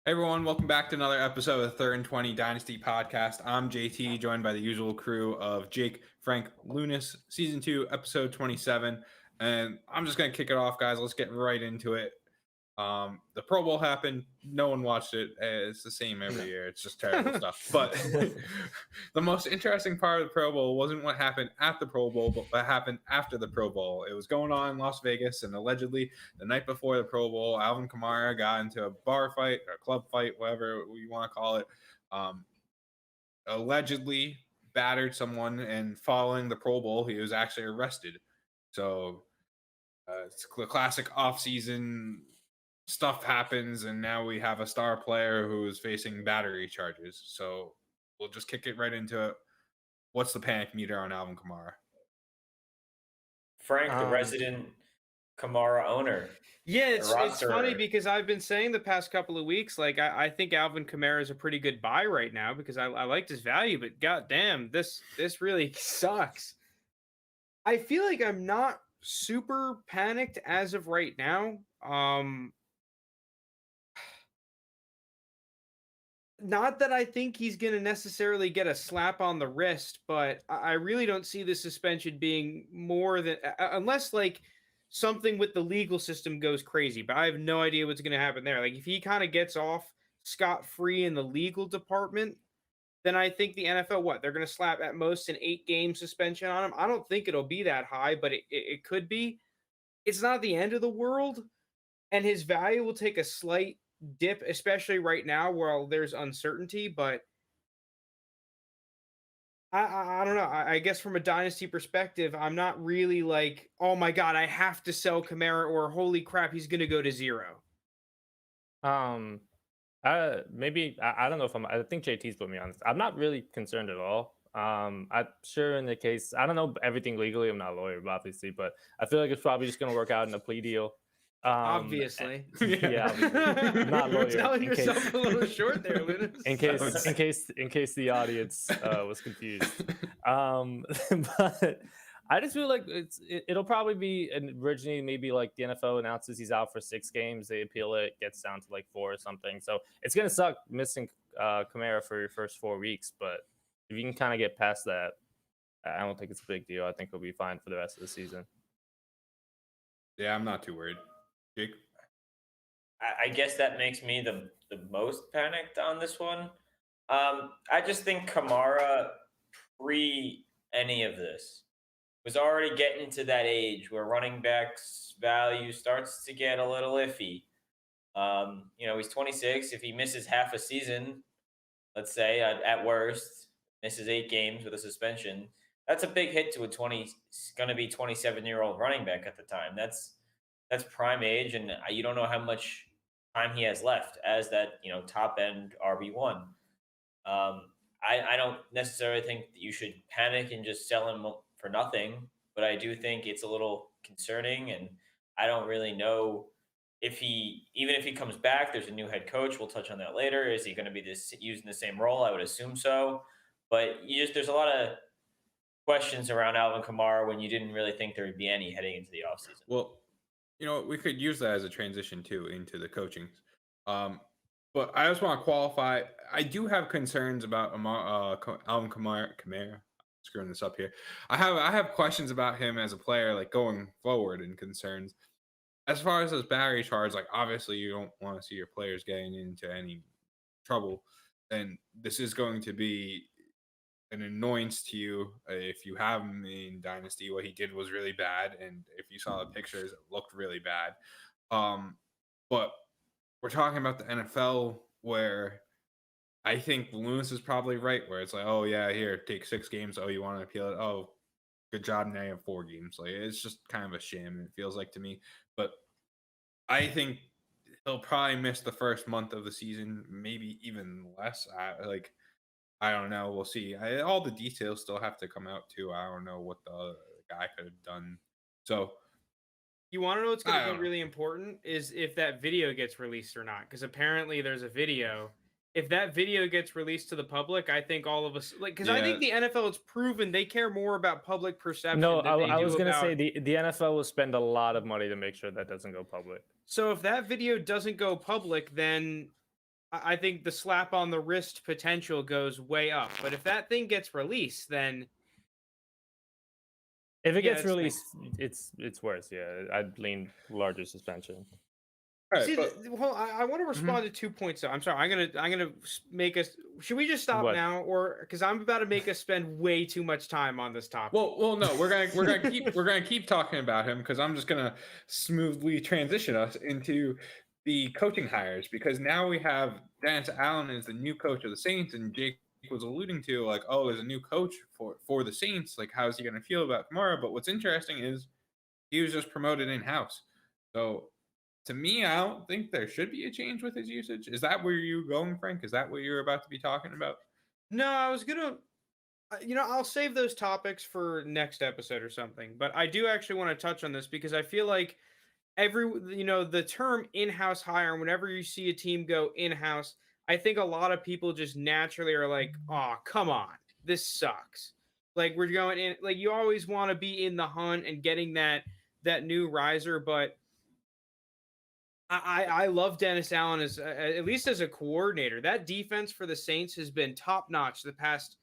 Hey everyone, welcome back to another episode of the 3rd and 20 Dynasty Podcast. I'm JT, joined by the usual crew of Jake, Frank, Lounis, Season 2, Episode 27. And I'm just going to kick it off, guys. Let's get right into it. The Pro Bowl happened. No one watched it. It's the same every year. It's just terrible stuff. But the most interesting part of the Pro Bowl wasn't what happened at the Pro Bowl, but what happened after the Pro Bowl. It was going on in Las Vegas, and allegedly the night before the Pro Bowl, Alvin Kamara got into a bar fight, or a club fight, whatever you want to call it. Allegedly battered someone, and following the Pro Bowl, he was actually arrested. So it's the classic off-season stuff happens, and now we have a star player who is facing battery charges. So we'll just kick it right into it. What's the panic meter on Alvin Kamara? Frank, the resident Kamara owner. Yeah, it's funny because I've been saying the past couple of weeks, like I think Alvin Kamara is a pretty good buy right now because I liked his value, but goddamn, this really sucks. I feel like I'm not super panicked as of right now. Not that I think he's going to necessarily get a slap on the wrist, but I really don't see the suspension being more than unless like something with the legal system goes crazy. But I have no idea what's going to happen there. Like if he kind of gets off scot-free in the legal department, then I think the NFL, they're going to slap at most an 8-game suspension on him. I don't think it'll be that high, but it could be. It's not the end of the world, and his value will take a slight dip, especially right now where there's uncertainty. But I don't know. I guess from a dynasty perspective, I'm not really like, oh my god, I have to sell Kamara, or holy crap, he's gonna go to zero. Maybe I don't know if I think JT's put me on this. I'm not really concerned at all. I'm sure in the case, I don't know everything legally. I'm not a lawyer, obviously, but I feel like it's probably just gonna work out in a plea deal. Obviously, yeah. I'm not a lawyer. Selling yourself a little short there, Lounis. in case the audience was confused. But I just feel like it'll probably be originally maybe like the NFL announces he's out for 6 games, they appeal it, gets down to like 4 or something. So it's gonna suck missing Kamara for your first 4 weeks, but if you can kind of get past that, I don't think it's a big deal. I think he'll be fine for the rest of the season. Yeah, I'm not too worried. Jake? I guess that makes me the most panicked on this one. I just think Kamara, pre any of this, was already getting into that age where running backs' value starts to get a little iffy. He's 26. If he misses half a season, let's say at worst, misses 8 games with a suspension, that's a big hit to a going to be 27-year-old running back at the time. That's prime age, and you don't know how much time he has left as that top end RB1. I don't necessarily think that you should panic and just sell him for nothing, but I do think it's a little concerning, and I don't really know even if he comes back, there's a new head coach. We'll touch on that later. Is he going to be using the same role? I would assume so, but there's a lot of questions around Alvin Kamara when you didn't really think there would be any heading into the offseason. Well, we could use that as a transition too into the coaching. But I just want to qualify. I do have concerns about Alvin Kamara. Screwing this up here. I have questions about him as a player, like going forward, and concerns. As far as those battery charge, like obviously you don't want to see your players getting into any trouble, and this is going to be an annoyance to you if you have him in Dynasty. What he did was really bad, and if you saw the pictures, it looked really bad. But we're talking about the NFL, where I think Lounis is probably right, where it's like, oh yeah, here, take 6 games. Oh, you want to appeal it? Oh, good job. Now you have 4 games. Like, it's just kind of a sham, it feels like to me. But I think he'll probably miss the first month of the season, maybe even less. I don't know. We'll see. All the details still have to come out too. I don't know what the guy could have done. So, you want to know what's going to be really important is if that video gets released or not, because apparently there's a video. If that video gets released to the public, I think all of us I think the NFL has proven they care more about public perception. No, I was going to say the NFL will spend a lot of money to make sure that doesn't go public. So if that video doesn't go public, then I think the slap on the wrist potential goes way up. But if that thing gets released, then If it Yeah, gets it's released, it's worse. Yeah, I'd lean larger suspension. All right, see. but Well, I want to respond to 2 points though. I'm sorry. I'm gonna make us. Should we just stop What? now, or because I'm about to make us spend way too much time on this topic? well, no, we're gonna keep talking about him because I'm just gonna smoothly transition us into the coaching hires because now we have Dennis Allen as the new coach of the Saints, and Jake was alluding to like, oh, there's a new coach for the Saints. Like, how's he gonna feel about Kamara? But what's interesting is he was just promoted in house. So to me, I don't think there should be a change with his usage. Is that where you're going, Frank? Is that what you're about to be talking about? No, I was gonna. I'll save those topics for next episode or something. But I do actually want to touch on this because I feel like the term in-house hire, whenever you see a team go in-house, I think a lot of people just naturally are like, oh, come on, this sucks. Like we're going in, like you always want to be in the hunt and getting that new riser, but I love Dennis Allen as at least as a coordinator. That defense for the Saints has been top notch the past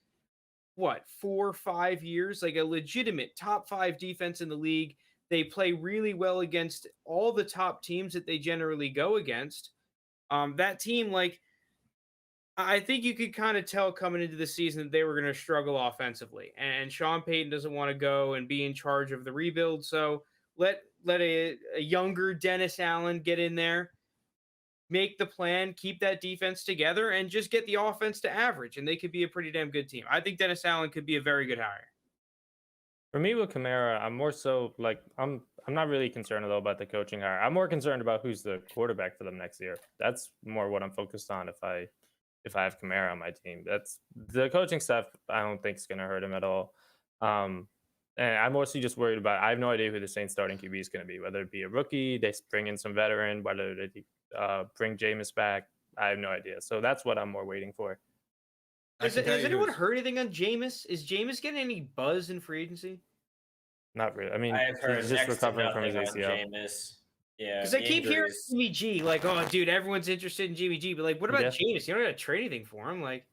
4 or 5 years, like a legitimate top 5 defense in the league. They play really well against all the top teams that they generally go against. That team, like, I think you could kind of tell coming into the season that they were going to struggle offensively, and Sean Payton doesn't want to go and be in charge of the rebuild. So let a younger Dennis Allen get in there, make the plan, keep that defense together, and just get the offense to average, and they could be a pretty damn good team. I think Dennis Allen could be a very good hire. For me with Kamara, I'm more so like I'm not really concerned though about the coaching hire. I'm more concerned about who's the quarterback for them next year. That's more what I'm focused on if I have Kamara on my team. That's the coaching stuff. I don't think is going to hurt him at all. And I'm mostly just worried about. I have no idea who the Saints starting QB is going to be. Whether it be a rookie, they bring in some veteran, whether they bring Jameis back. I have no idea. So that's what I'm more waiting for. Has anyone heard anything on Jameis? Is Jameis getting any buzz in free agency? Not really. I mean, I've heard he's just next to recovering from his nothing ACL. on Jameis. Yeah, Because I the keep hearing injuries. Jimmy G, like, oh, dude, everyone's interested in Jimmy G, but like, what about Yeah. Jameis? You don't got to trade anything for him, like.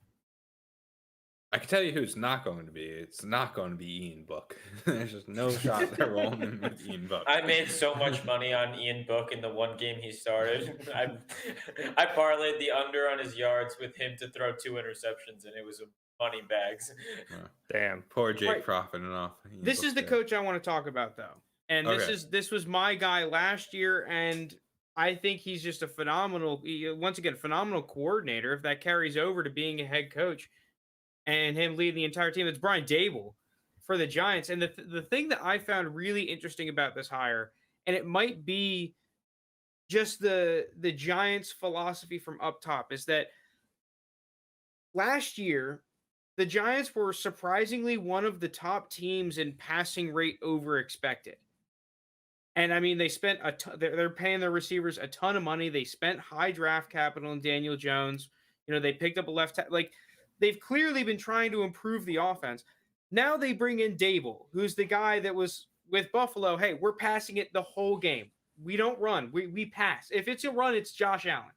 I can tell you who it's not going to be. It's not going to be Ian Book. There's just no shot they're rolling in with Ian Book. I made so much money on Ian Book in the one game he started. I parlayed the under on his yards with him to throw 2 interceptions, and it was money bags. Damn. Poor Jake Right. profiting off. Ian This Book is the there. coach I want to talk about, though. And Okay. this was my guy last year, and I think he's just a phenomenal coordinator. If that carries over to being a head coach and him leading the entire team, it's Brian Daboll for the Giants. And the thing that I found really interesting about this hire, and it might be just the Giants' philosophy from up top, is that last year the Giants were surprisingly one of the top teams in passing rate over expected. And I mean, they spent they're paying their receivers a ton of money. They spent high draft capital in Daniel Jones. They picked up a left like they've clearly been trying to improve the offense. Now they bring in Daboll, who's the guy that was with Buffalo. Hey, we're passing it the whole game. We don't run. We pass. If it's a run, it's Josh Allen.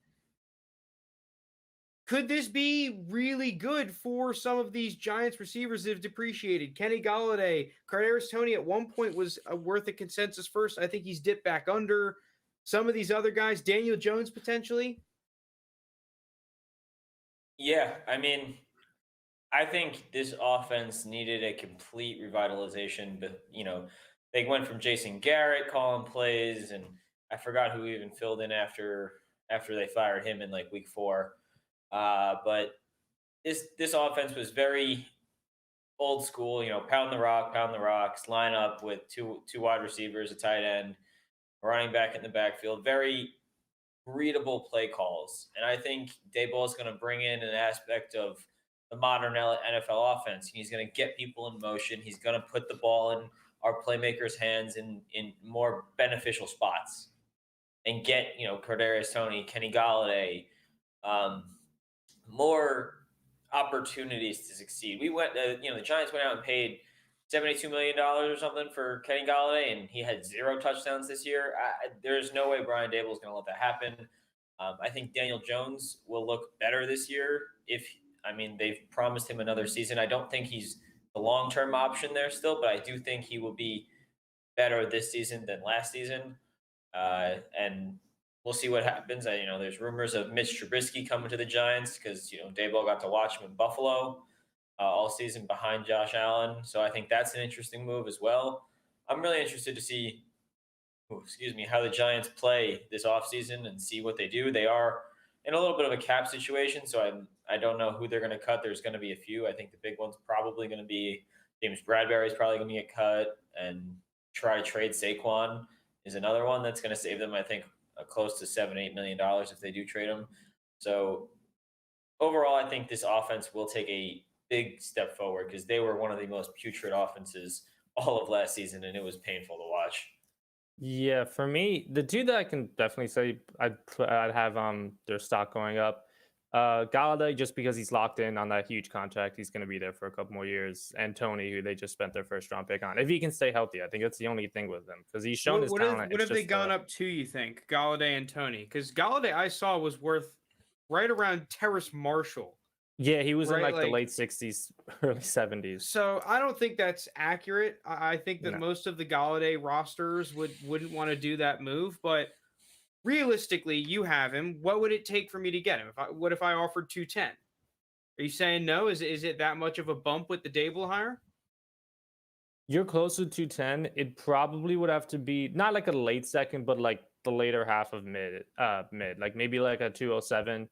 Could this be really good for some of these Giants receivers that have depreciated? Kenny Golladay, Kadarius Toney at one point was worth a consensus first. I think he's dipped back under. Some of these other guys, Daniel Jones potentially. Yeah, I mean, I think this offense needed a complete revitalization. But they went from Jason Garrett calling plays, and I forgot who even filled in after they fired him in like week 4. But this offense was very old school. Pound the rocks, line up with two wide receivers, a tight end, running back in the backfield. Very readable play calls, and I think Daboll is going to bring in an aspect of the modern NFL offense. He's going to get people in motion. He's going to put the ball in our playmakers' hands in more beneficial spots, and get Kadarius Toney, Kenny Golladay, more opportunities to succeed. We went, the Giants went out and paid $72 million or something for Kenny Golladay, and he had 0 touchdowns this year. There's no way Brian Daboll is going to let that happen. I think Daniel Jones will look better this year. They've promised him another season. I don't think he's the long-term option there still, but I do think he will be better this season than last season. And we'll see what happens. There's rumors of Mitch Trubisky coming to the Giants because, Daboll got to watch him in Buffalo all season behind Josh Allen. So I think that's an interesting move as well. I'm really interested to see how the Giants play this offseason and see what they do. They are in a little bit of a cap situation, so I don't know who they're going to cut. There's going to be a few. I think the big one's probably going to be James Bradbury's probably going to get cut, and try to trade Saquon is another one that's going to save them, I think, close to $7-8 million if they do trade him. So overall, I think this offense will take a big step forward because they were one of the most putrid offenses all of last season, and it was painful to watch. Yeah, for me, the two that I can definitely say I'd have their stock going up. Galladay, just because he's locked in on that huge contract, he's going to be there for a couple more years. And Tony, who they just spent their first round pick on, if he can stay healthy, I think that's the only thing with him because he's shown his talent. What have they gone up to? You think Galladay and Tony? Because Galladay I saw was worth right around Terrace Marshall. Yeah, he was in the late 60s, early 70s. So I don't think that's accurate. I think that most of the Galladay rosters wouldn't want to do that move. But realistically, you have him. What would it take for me to get him? What if I offered 210? Are you saying no? Is it that much of a bump with the Daboll hire? You're closer to 210. It probably would have to be not like a late second, but like the later half of mid, like maybe like a 207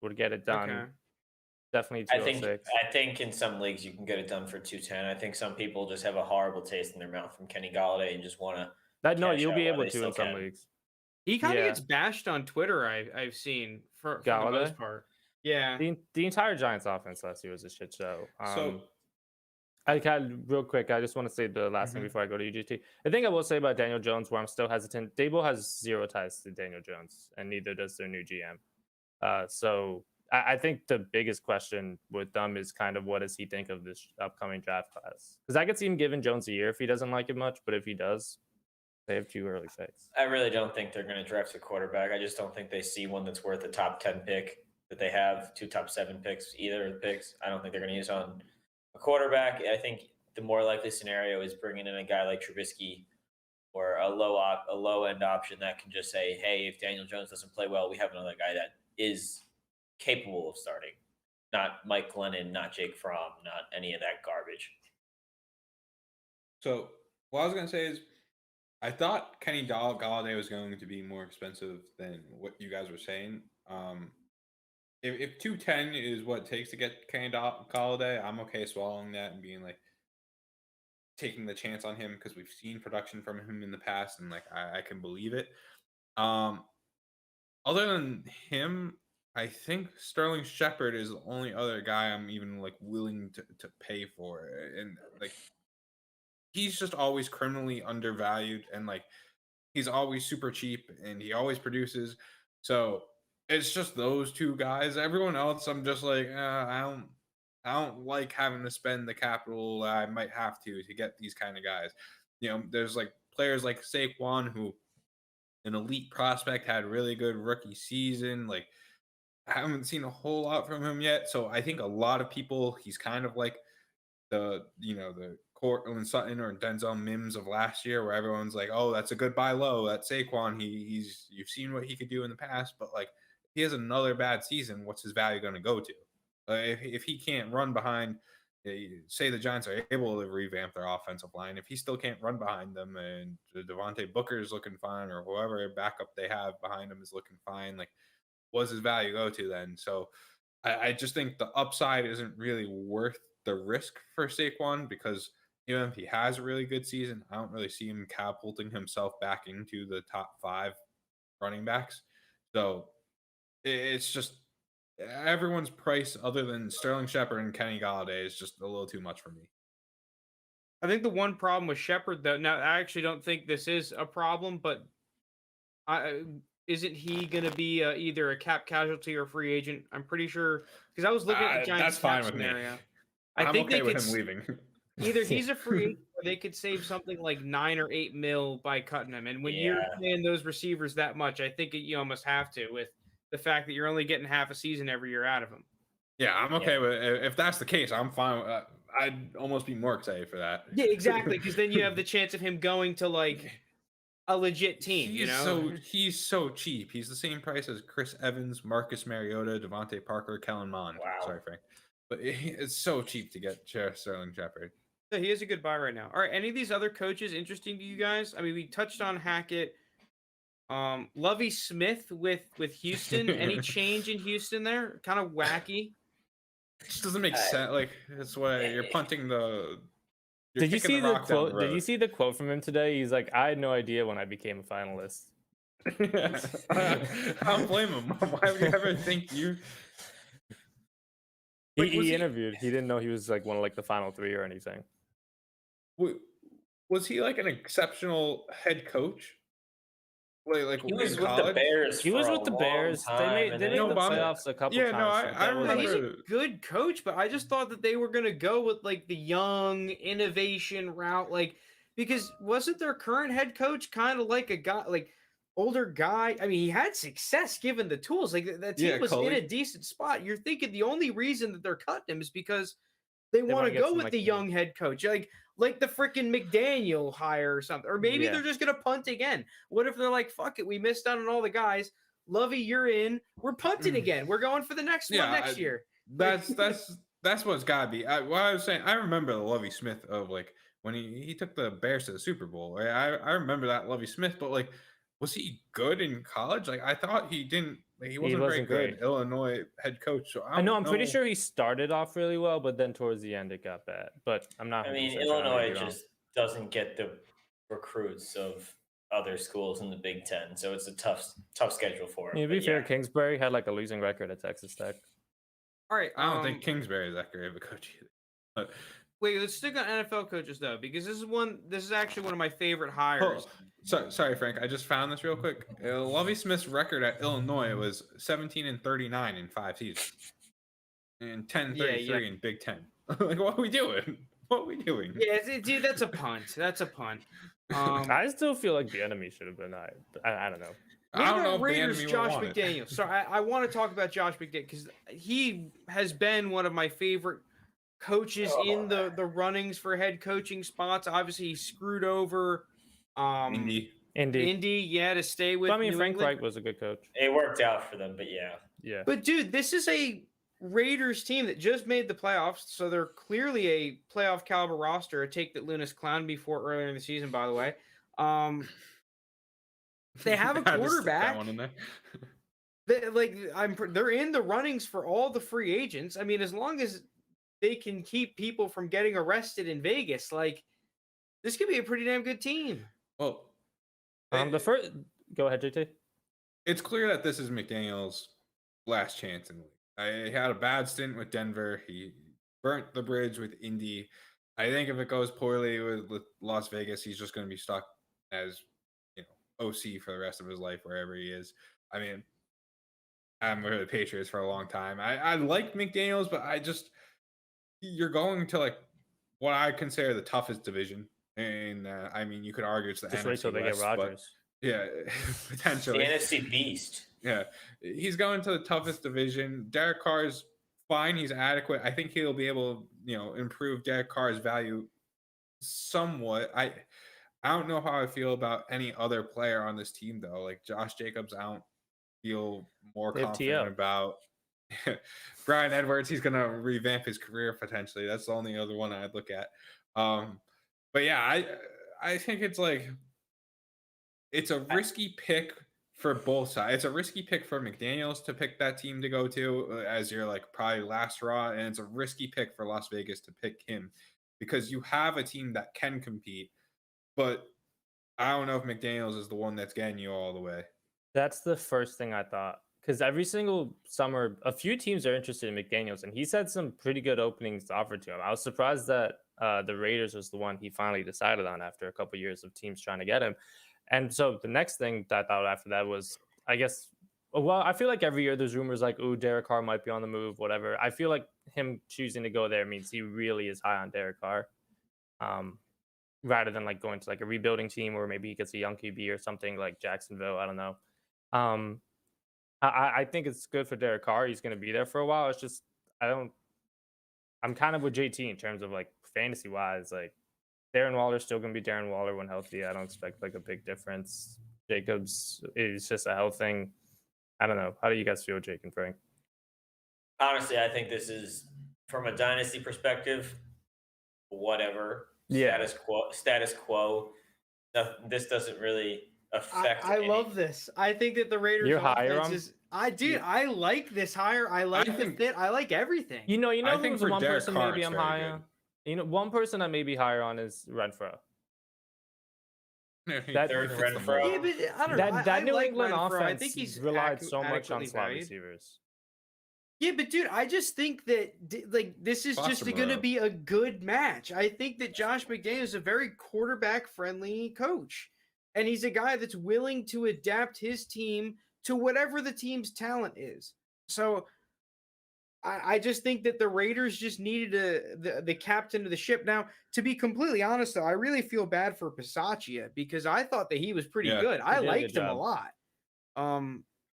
would get it done. Okay. Definitely 206. I think in some leagues you can get it done for 210. I think some people just have a horrible taste in their mouth from Kenny Galladay and just want to. No, you'll be able to in some leagues. He kind of gets bashed on Twitter. I've seen for the most part. Yeah, the entire Giants offense last year was a shit show. I real quick, I just want to say the last thing before I go to UGT. The thing I will say about Daniel Jones, where I'm still hesitant, Daboll has zero ties to Daniel Jones, and neither does their new GM. So I think the biggest question with them is kind of what does he think of this upcoming draft class? Because I could see him giving Jones a year if he doesn't like it much, but if he does, they have 2 early picks. I really don't think they're going to draft a quarterback. I just don't think they see one that's worth a top 10 pick that they have, 2 top 7 picks, either of the picks. I don't think they're going to use on a quarterback. I think the more likely scenario is bringing in a guy like Trubisky or a low end option that can just say, hey, if Daniel Jones doesn't play well, we have another guy that is capable of starting. Not Mike Glennon, not Jake Fromm, not any of that garbage. So what I was going to say is I thought Kenny Galladay was going to be more expensive than what you guys were saying. If 210 is what it takes to get Kenny Galladay, I'm okay swallowing that and being like taking the chance on him because we've seen production from him in the past and like I can believe it. Other than him, I think Sterling Shepard is the only other guy I'm even like willing to pay for, and like he's just always criminally undervalued, and like he's always super cheap, and he always produces. So it's just those 2 guys. Everyone else, I'm just like I don't like having to spend the capital I might have to get these kind of guys. There's like players like Saquon, who an elite prospect, had really good rookie season. Like I haven't seen a whole lot from him yet. So I think a lot of people, he's kind of like the Cortland Sutton or Denzel Mims of last year, where everyone's like, oh, that's a good buy low. That's Saquon. You've seen what he could do in the past, but like if he has another bad season, what's his value going to go to? If he can't run behind, say the Giants are able to revamp their offensive line, if he still can't run behind them and Devontae Booker is looking fine or whoever backup they have behind him is looking fine, like what does his value go to then? So I just think the upside isn't really worth the risk for Saquon, because even if he has a really good season, I don't really see him catapulting himself back into the top 5 running backs. So it's just everyone's price other than Sterling Shepard and Kenny Galladay is just a little too much for me. I think the one problem with Shepard, though, now I actually don't think this is a problem, but isn't he going to be either a cap casualty or free agent? I'm pretty sure, because I was looking at the Giants that's fine cap with scenario. me. I think okay with him leaving. Either he's a free agent or they could save something like 9 or 8 mil by cutting him. And when you're paying those receivers that much, I think you almost have to with the fact that you're only getting half a season every year out of him. Yeah, I'm okay with it. If that's the case, I'm fine. I'd almost be more excited for that. Yeah, exactly. Because then you have the chance of him going to like a legit team. He's so cheap. He's the same price as Chris Evans, Marcus Mariota, Devontae Parker, Kellen Mond. Wow. Sorry, Frank, but it's so cheap to get Sterling Shepard. Yeah, he is a good buy right now. All right, any of these other coaches interesting to you guys? I mean, we touched on Hackett. Lovie Smith with Houston. Any change in Houston there? Kind of wacky. It just doesn't make sense. Like that's why you're punting the. Did you see the quote? Did you see the quote from him today? He's like, "I had no idea when I became a finalist." I don't blame him. Why would you ever think you? He interviewed. He didn't know he was like one of like the final 3 or anything. Was he like an exceptional head coach? Like he was in with college? the Bears. He was with the Bears. They made the playoffs a couple times. No, I remember. He's a good coach, but I just thought that they were gonna go with like the young innovation route, like because wasn't their current head coach kind of like a guy, like older guy? I mean, he had success given the tools. Like that team was in a decent spot. You're thinking the only reason that they're cutting him is because they want to go with the young head coach, like the freaking McDaniel hire or something. Or maybe they're just going to punt again. What if they're like, fuck it, we missed out on all the guys. Lovie, you're in. We're punting again. We're going for the next one next year. That's what's got to be. What I was saying, I remember the Lovie Smith of like when he took the Bears to the Super Bowl. Right? I remember that Lovie Smith, but like, was he good in college? Like I thought he didn't. Like, he wasn't very good Illinois head coach. So I know. I'm pretty sure he started off really well, but then towards the end it got bad. But I'm not. I mean, Illinois just doesn't get the recruits of other schools in the Big Ten, so it's a tough schedule for him. To be fair, Kingsbury had like a losing record at Texas Tech. All right, I don't think Kingsbury is that great of a coach either. But wait, let's stick on NFL coaches though, because this is actually one of my favorite hires. Sorry, Frank. I just found this real quick. Lovie Smith's record at Illinois was 17-39 in 5 seasons, and 10-33 in Big Ten. Like, what are we doing? What are we doing? Yeah, dude, that's a punt. That's a punt. I still feel like the enemy should have been. I don't know. I don't know if Raiders, the enemy Josh will want McDaniels. So I want to talk about Josh McDaniels because he has been one of my favorite coaches in the runnings for head coaching spots. Obviously, he screwed over Indy, to stay with. But, I mean, New Frank England. Reich was a good coach. It worked out for them, but yeah. But dude, this is a Raiders team that just made the playoffs, so they're clearly a playoff caliber roster. A take that Lounis clowned me for earlier in the season, by the way. They have a quarterback. They're in the runnings for all the free agents. I mean, as long as they can keep people from getting arrested in Vegas, like this could be a pretty damn good team. Well, go ahead, JT. It's clear that this is McDaniel's last chance in the league. He had a bad stint with Denver. He burnt the bridge with Indy. I think if it goes poorly with Las Vegas, he's just going to be stuck as OC for the rest of his life wherever he is. I mean, I'm with the Patriots for a long time. I like McDaniels, but you're going to like what I consider the toughest division. And I mean, you could argue it's the just NFC wait till they West, get Rodgers. Yeah, potentially. The NFC beast. Yeah, he's going to the toughest division. Derek Carr's fine. He's adequate. I think he'll be able to, improve Derek Carr's value somewhat. I don't know how I feel about any other player on this team, though. Like Josh Jacobs, I don't feel more confident about. Brian Edwards, he's going to revamp his career potentially. That's the only other one I'd look at. But yeah, I think it's a risky pick for both sides. It's a risky pick for McDaniels to pick that team to go to as your probably last straw, and it's a risky pick for Las Vegas to pick him because you have a team that can compete. But I don't know if McDaniels is the one that's getting you all the way. That's the first thing I thought. Because every single summer, a few teams are interested in McDaniels, and he's had some pretty good openings offered to him. I was surprised that the Raiders was the one he finally decided on after a couple years of teams trying to get him. And so the next thing that I thought after that was, I feel like every year there's rumors like, ooh, Derek Carr might be on the move, whatever. I feel like him choosing to go there means he really is high on Derek Carr. Rather than like going to like a rebuilding team or maybe he gets a young QB or something like Jacksonville. I don't know. I think it's good for Derek Carr. He's going to be there for a while. It's just I'm kind of with JT in terms of like fantasy wise. Like Darren Waller's still going to be Darren Waller when healthy. I don't expect like a big difference. Jacobs is just a health thing. I don't know. How do you guys feel, Jake and Frank? Honestly, I think this is, from a dynasty perspective, whatever. Yeah. Status quo. This doesn't really affect. I love this. I think that the Raiders You're higher offense on- is. I like this hire. I like the think- fit. I like everything. You know I think who's for one Derek person Carr, maybe it's I'm very high on? You know, one person I may be higher on is Renfro. That- Third Fits the Renfro. mold. Yeah, but I don't know. That I New like England Renfro. offense I think he's relied so much on adequately slot valued. receivers. Yeah, but dude, I just think that like this is just Foster going to Moreau. be a good match. I think that Josh McDaniels is a very quarterback-friendly coach, and he's a guy that's willing to adapt his team to whatever the team's talent is. So I just think that the Raiders just needed the captain of the ship. Now, to be completely honest, though, I really feel bad for Bisaccia because I thought that he was pretty Yeah, good. I did a liked good him a job. lot.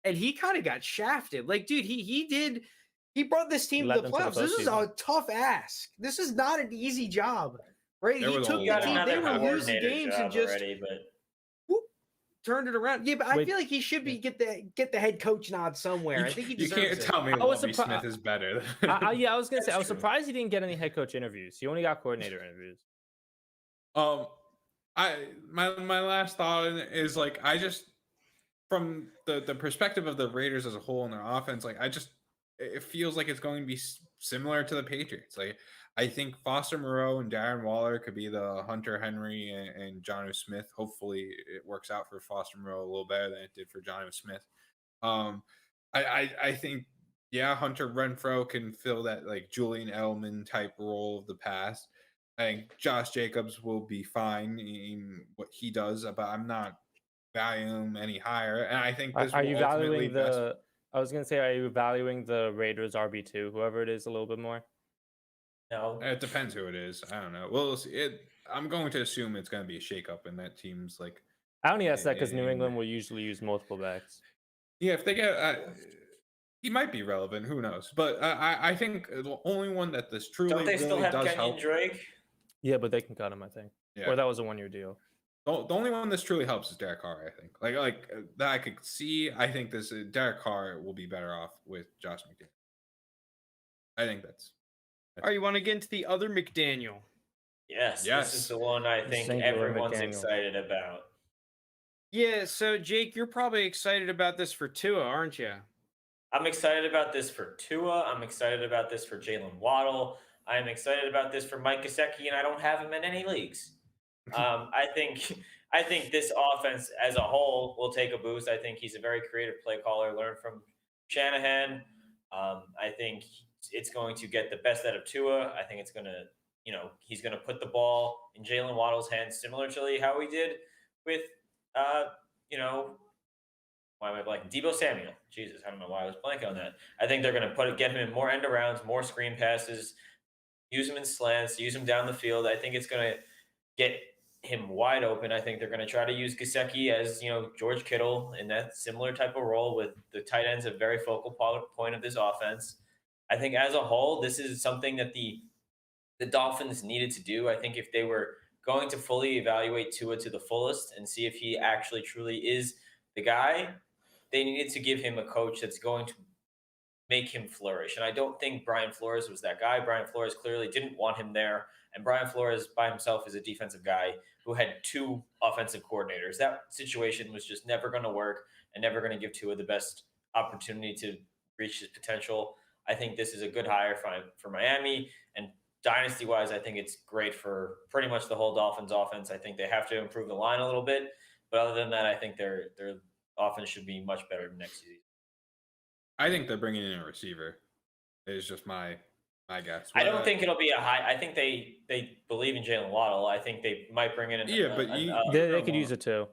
And he kind of got shafted. Like, dude, he brought this team Led to the them to the playoffs. This is a postseason. tough ask. This is not an easy job, right? There He was a took He the lot. got team. They another were losing coordinator games job and just already, but turned it around. Yeah, but I Wait. feel like he should be get the head coach nod somewhere. I think he You deserves can't it. tell me I was Lovie surpri- Smith is better. Yeah, I was gonna say I was That's true. surprised he didn't get any head coach interviews. He only got coordinator interviews. My last thought is like I just from the perspective of the Raiders as a whole and their offense, like it feels like it's going to be similar to the Patriots. Like I think Foster Moreau and Darren Waller could be the Hunter Henry and Jonnu Smith. Hopefully, it works out for Foster Moreau a little better than it did for Jonnu Smith. I think Hunter Renfro can fill that like Julian Edelman type role of the past. I think Josh Jacobs will be fine in what he does, but I'm not valuing him any higher. And I think this Are will you ultimately valuing the? I was gonna say, are you valuing the Raiders RB2, whoever it is, a little bit more? no. It depends who it is. I don't know. Well, I'm going to assume it's going to be a shakeup, and that team's like, I only ask that because New in- England will usually use multiple backs. yeah, if they get, he might be relevant. Who knows? But I think the only one that this truly Don't they still really have does Kenyon help. Drake? Yeah, but they can cut him, I think. Yeah. Or that was a 1-year deal. The only one this truly helps is Derek Carr. I think, that I could see. I think this Derek Carr will be better off with Josh McDaniel. I think that's. All right, you want to get into the other McDaniel? Yes. This Yes. is the one I think Singular everyone's McDaniel. excited about. Yeah, so Jake, you're probably excited about this for Tua, aren't you? I'm excited about this for Tua. I'm excited about this for Jalen Waddle. I'm excited about this for Mike Gesicki, and I don't have him in any leagues. I think this offense as a whole will take a boost. I think he's a very creative play caller. Learn from Shanahan. I think it's going to get the best out of Tua. I think it's going to, he's going to put the ball in Jalen Waddle's hands, similarly how he did with, why am I blanking? Deebo Samuel. Jesus, I don't know why I was blanking on that. I think they're going to get him in more end arounds, more screen passes, use him in slants, use him down the field. I think it's going to get him wide open. I think they're going to try to use Gesicki as, George Kittle in that similar type of role with the tight ends a very focal point of this offense. I think as a whole, this is something that the Dolphins needed to do. I think if they were going to fully evaluate Tua to the fullest and see if he actually truly is the guy, they needed to give him a coach that's going to make him flourish. And I don't think Brian Flores was that guy. Brian Flores clearly didn't want him there. And Brian Flores by himself is a defensive guy who had 2 offensive coordinators. That situation was just never going to work and never going to give Tua the best opportunity to reach his potential. I think this is a good hire for Miami. And dynasty-wise, I think it's great for pretty much the whole Dolphins offense. I think they have to improve the line a little bit. But other than that, I think their offense should be much better next season. I think they're bringing in a receiver. Is just my guess. I don't think it'll be a high. I think they believe in Jalen Waddle. I think they might bring in. They could use it too.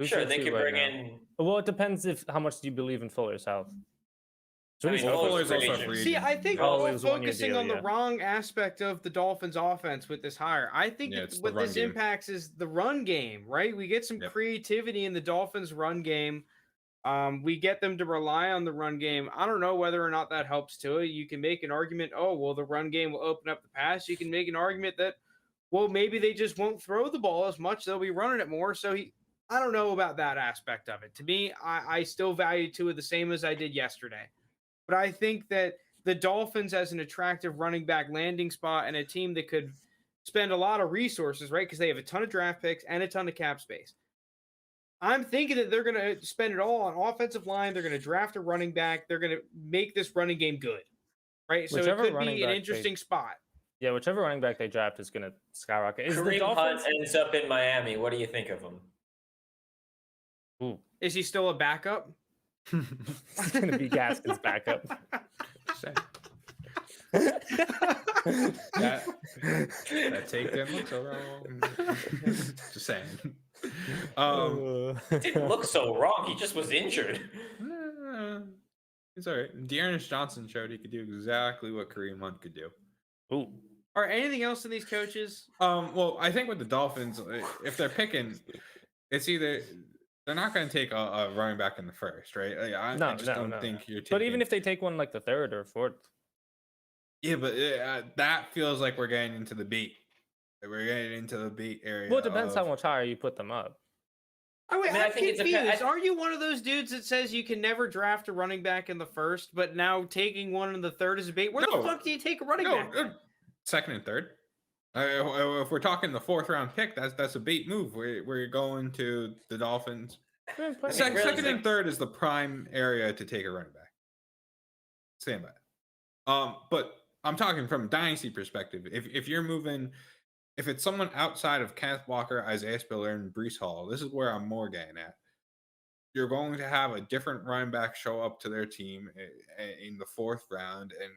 Sure, they could bring in. Well, it depends how much do you believe in Fuller's health. So Fuller's also a free See, agent. I think Oh, we're it was a 1-year focusing deal, on the yeah. wrong aspect of the Dolphins offense with this hire. I think Yeah, that it's the what run this game. impacts is the run game, right? We get some Yep. creativity in the Dolphins run game. We get them to rely on the run game. I don't know whether or not that helps to it. You can make an argument, oh, well, the run game will open up the pass. You can make an argument that, well, maybe they just won't throw the ball as much. They'll be running it more. So I don't know about that aspect of it. To me, I still value Tua the same as I did yesterday. But I think that the Dolphins as an attractive running back landing spot and a team that could spend a lot of resources, right? Because they have a ton of draft picks and a ton of cap space. I'm thinking that they're going to spend it all on offensive line. They're going to draft a running back. They're going to make this running game good, right? So it could be an interesting spot. Yeah, whichever running back they draft is going to skyrocket. Kareem Hunt ends up in Miami. What do you think of him? Ooh. Is he still a backup? It's going to be Gaskin's backup. that take didn't look so wrong. Just saying. Didn't look so wrong. He just was injured. It's all right. Dearness Johnson showed he could do exactly what Kareem Hunt could do. Ooh. All right. Anything else in these coaches? Well, I think with the Dolphins, if they're picking, it's either they're not going to take a running back in the first, right? I just don't think you're taking. But even if they take one like the third or fourth. Yeah, but that feels like we're getting into the beat. We're getting into the beat area. Well, it depends how much higher you put them up. Oh, wait, I'm confused. Are you one of those dudes that says you can never draft a running back in the first, but now taking one in the third is a bait? Where the fuck do you take a running back? Second and third. If we're talking the fourth round pick, that's a bait move. We're going to the Dolphins. Second and third is the prime area to take a running back. Stand by. But I'm talking from a dynasty perspective. If you're moving, if it's someone outside of Kenneth Walker, Isaiah Spiller, and Breece Hall, this is where I'm more getting at. You're going to have a different running back show up to their team in the fourth round, and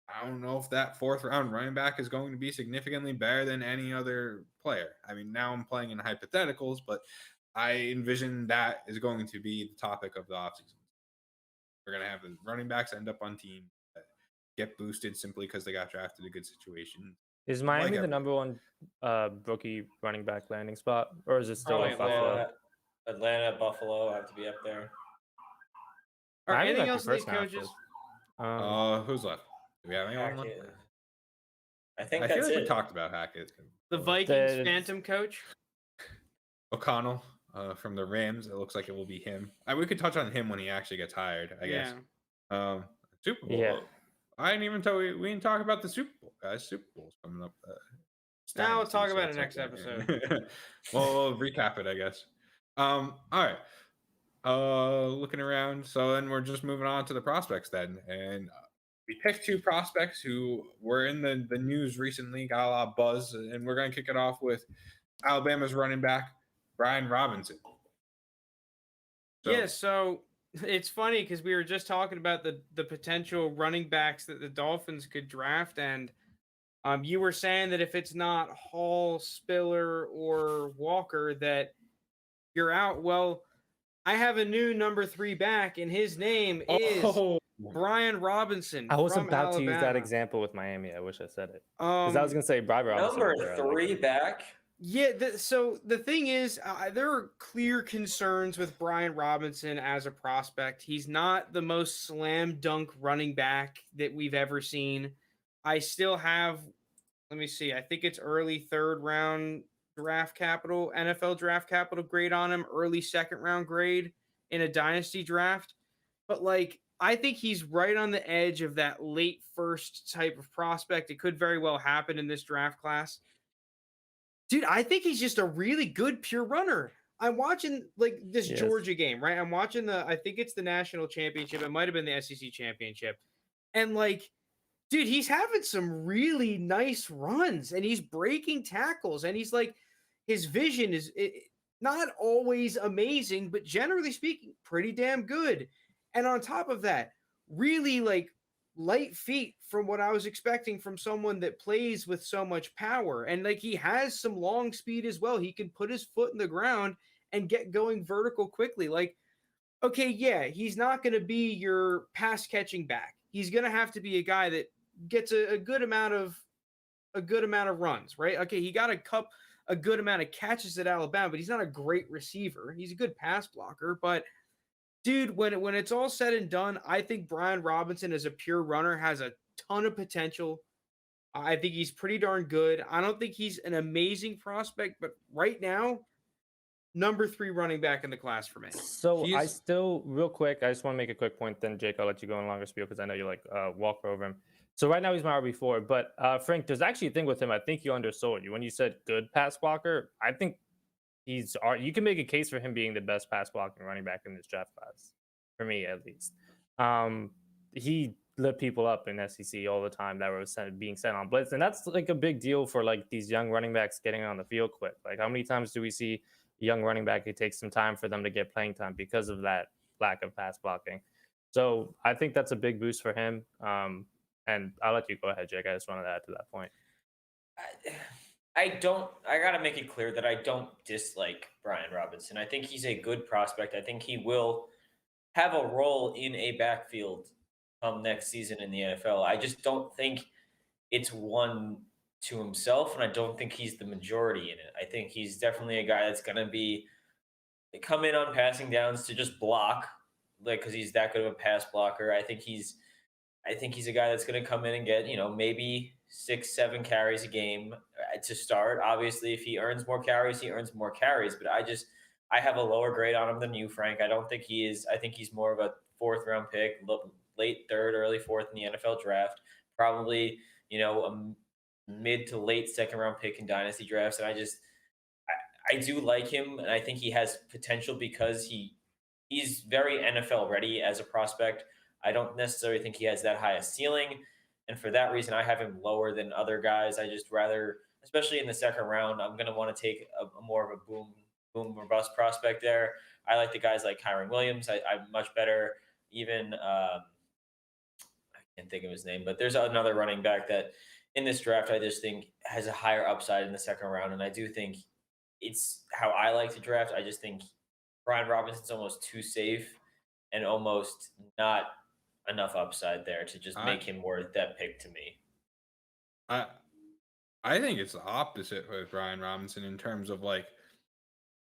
I don't know if that fourth round running back is going to be significantly better than any other player. I mean, now I'm playing in hypotheticals, but I envision that is going to be the topic of the offseason. We're going to have the running backs end up on teams that get boosted simply because they got drafted a good situation. Is Miami the number one rookie running back landing spot, or is it still Buffalo? Atlanta, Buffalo have to be up there. All right, anything else in these coaches? Who's left? Do we have anyone left? I think I that's feel like it. we talked about Hackett. The Vikings phantom coach? O'Connell from the Rams. It looks like it will be him. We could touch on him when he actually gets hired, I guess. Super Bowl. Yeah. I didn't even tell we didn't talk about the Super Bowl, guys. Super Bowl's coming up. Now we'll talk about it next episode. We'll recap it, I guess. All right. Looking around. So then we're just moving on to the prospects then. And we picked two prospects who were in the news recently, got a lot of buzz, and we're going to kick it off with Alabama's running back, Brian Robinson. So it's funny because we were just talking about the potential running backs that the Dolphins could draft, and you were saying that if it's not Hall, Spiller, or Walker, that you're out. Well, I have a new number 3 back, and his name is Brian Robinson. I was about Alabama. to use that example with Miami. I wish I said it because I was going to say Brian Robinson. Number 3 back. Yeah, so the thing is, there are clear concerns with Brian Robinson as a prospect. He's not the most slam dunk running back that we've ever seen. I still have, let me see, I think it's early 3rd round draft capital, NFL draft capital grade on him, early 2nd round grade in a dynasty draft. But I think he's right on the edge of that late first type of prospect. It could very well happen in this draft class. Dude, I think he's just a really good pure runner. I'm watching this Georgia game, right? I'm watching I think it's the national championship. It might have been the SEC championship. And dude, he's having some really nice runs and he's breaking tackles and he's his vision is not always amazing, but generally speaking, pretty damn good. And on top of that, really light feet from what I was expecting from someone that plays with so much power. And he has some long speed as well. He can put his foot in the ground and get going vertical quickly. Okay, yeah, he's not going to be your pass catching back. He's going to have to be a guy that gets a good amount of runs, right? Okay, he got a good amount of catches at Alabama, but he's not a great receiver. He's a good pass blocker, but Dude, when it's all said and done, I think Brian Robinson as a pure runner has a ton of potential. I think he's pretty darn good. I don't think he's an amazing prospect, but right now, number 3 running back in the class for me. So I He's- still, real quick, I just want to make a quick point. Then Jake, I'll let you go on longer spiel because I know you like walk over him. So right now he's my RB4, but Frank, there's actually a thing with him. I think you undersold you when you said good pass blocker. I think you can make a case for him being the best pass blocking running back in this draft class, for me at least. He lit people up in SEC all the time that were being sent on blitz, and that's like a big deal for like these young running backs getting on the field quick. Like, how many times do we see a young running back? It takes some time for them to get playing time because of that lack of pass blocking. So I think that's a big boost for him. And I'll let you go ahead, Jake. I just wanted to add to that point. I gotta make it clear that I don't dislike Brian Robinson. I think he's a good prospect. I think he will have a role in a backfield next season in the NFL. I just don't think it's one to himself, and I don't think he's the majority in it. I think he's definitely a guy that's gonna come in on passing downs to just block, like, because he's that good of a pass blocker. I think he's a guy that's going to come in and get, maybe 6-7 carries a game to start. Obviously, if he earns more carries, he earns more carries. But I have a lower grade on him than you, Frank. I don't think he is. I think he's more of a 4th round pick, late 3rd, early 4th in the NFL draft. Probably, a mid to late 2nd round pick in dynasty drafts. And I do like him, and I think he has potential because he's very NFL ready as a prospect. I don't necessarily think he has that high a ceiling, and for that reason, I have him lower than other guys. I just rather, especially in the 2nd round, I'm going to want to take a more of a boom or bust prospect there. I like the guys like Kyron Williams. I'm much better. Even I can't think of his name, but there's another running back that in this draft I just think has a higher upside in the 2nd round, and I do think it's how I like to draft. I just think Brian Robinson's almost too safe and almost not enough upside there to just make him worth that pick to me. I think it's the opposite with Brian Robinson in terms of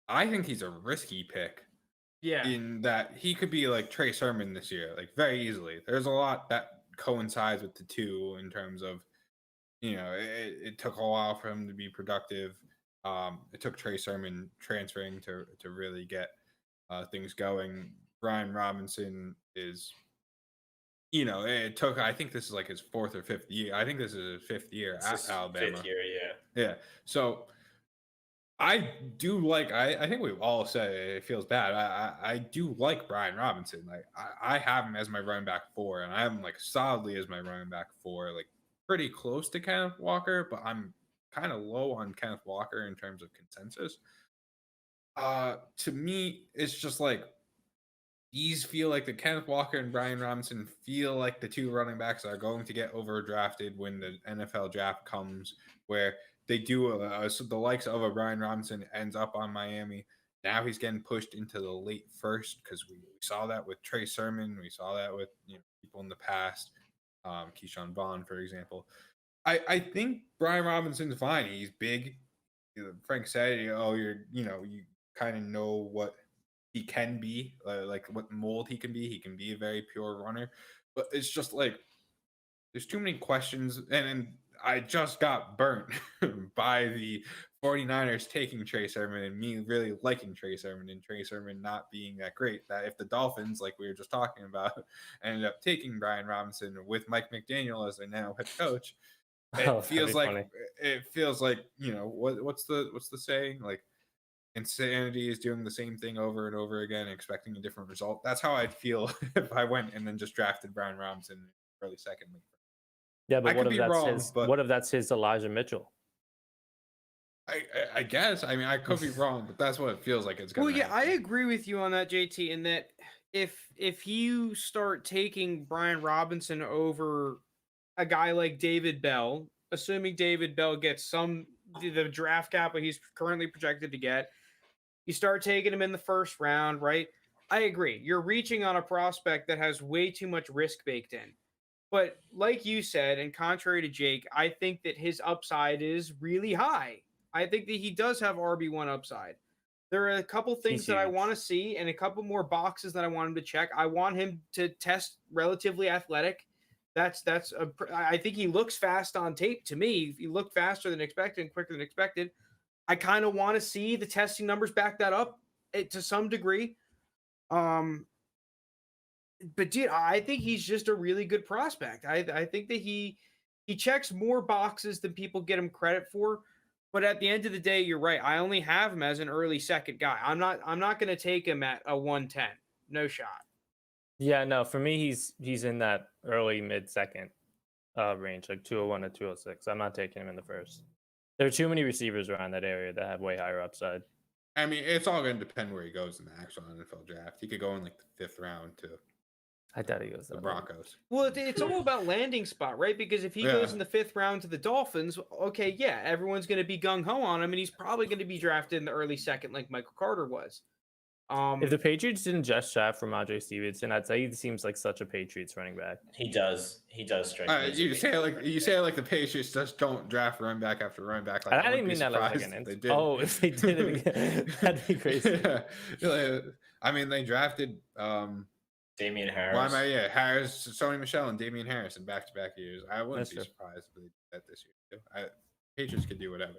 I think he's a risky pick. Yeah. In that he could be like Trey Sermon this year, very easily. There's a lot that coincides with the two in terms of, it took a while for him to be productive. It took Trey Sermon transferring to really get things going. Brian Robinson is, it took, I think this is his 4th or 5th year. I think this is his 5th year at Alabama. 5th year, yeah. Yeah. So I do I think we've all said it feels bad. I do like Brian Robinson. I have him as my running back 4, and I have him solidly as my running back 4, pretty close to Kenneth Walker, but I'm kind of low on Kenneth Walker in terms of consensus. To me, it's just these feel like the Kenneth Walker and Brian Robinson feel like the 2 running backs that are going to get overdrafted when the NFL draft comes, where they do so the likes of a Brian Robinson ends up on Miami. Now he's getting pushed into the late 1st because we saw that with Trey Sermon. We saw that with people in the past, Keyshawn Vaughn, for example. I think Brian Robinson's fine. He's big. Frank said, you kind of know what he can be, what mold he can be. He can be a very pure runner, but it's just there's too many questions. And I just got burnt by the 49ers taking Trey Sermon and me really liking Trey Sermon and Trey Sermon not being that great. That if the Dolphins, like we were just talking about, ended up taking Brian Robinson with Mike McDaniel as their now head coach, it feels like what's the saying? Insanity is doing the same thing over and over again, expecting a different result. That's how I'd feel if I went and then just drafted Brian Robinson early 2nd league. Yeah, but what if that's his Elijah Mitchell? I guess. I mean, I could be wrong, but that's what it feels like it's going to happen. I agree with you on that, JT, in that if you start taking Brian Robinson over a guy like David Bell, assuming David Bell gets the draft capital he's currently projected to get, you start taking him in the 1st round, right? I agree. You're reaching on a prospect that has way too much risk baked in. But like you said, and contrary to Jake, I think that his upside is really high. I think that he does have RB1 upside. There are a couple things that I huge. want to see and a couple more boxes that I want him to check. I want him to test relatively athletic. I think he looks fast on tape to me. He looked faster than expected and quicker than expected. I kind of want to see the testing numbers back that up to some degree. But dude, I think he's just a really good prospect. I think that he checks more boxes than people get him credit for. But at the end of the day, you're right. I only have him as an early second guy. I'm not going to take him at a 110. No shot. Yeah, no, for me, he's in that early mid second range, like 201 to 206. I'm not taking him in the first. There are too many receivers around that area that have way higher upside. I mean, it's all going to depend where he goes in the actual NFL draft. He could go in like the 5th round to I doubt he goes to the Broncos. Well, it's all about landing spot, right? Because if he goes in the 5th round to the Dolphins, okay, yeah, everyone's going to be gung-ho on him, and he's probably going to be drafted in the early second like Michael Carter was. If the Patriots didn't just draft from Andre Stevenson, I'd say he seems like such a Patriots running back. He does strike me. You say it like the Patriots just don't draft running back after running back. Like, I didn't mean that like an they did. Oh, if they did it again, that'd be crazy. Yeah. I mean, they drafted Damian Harris. Harris, Sony Michel, and Damian Harris in back-to-back years. I wouldn't be surprised if they did that this year. Patriots could do whatever.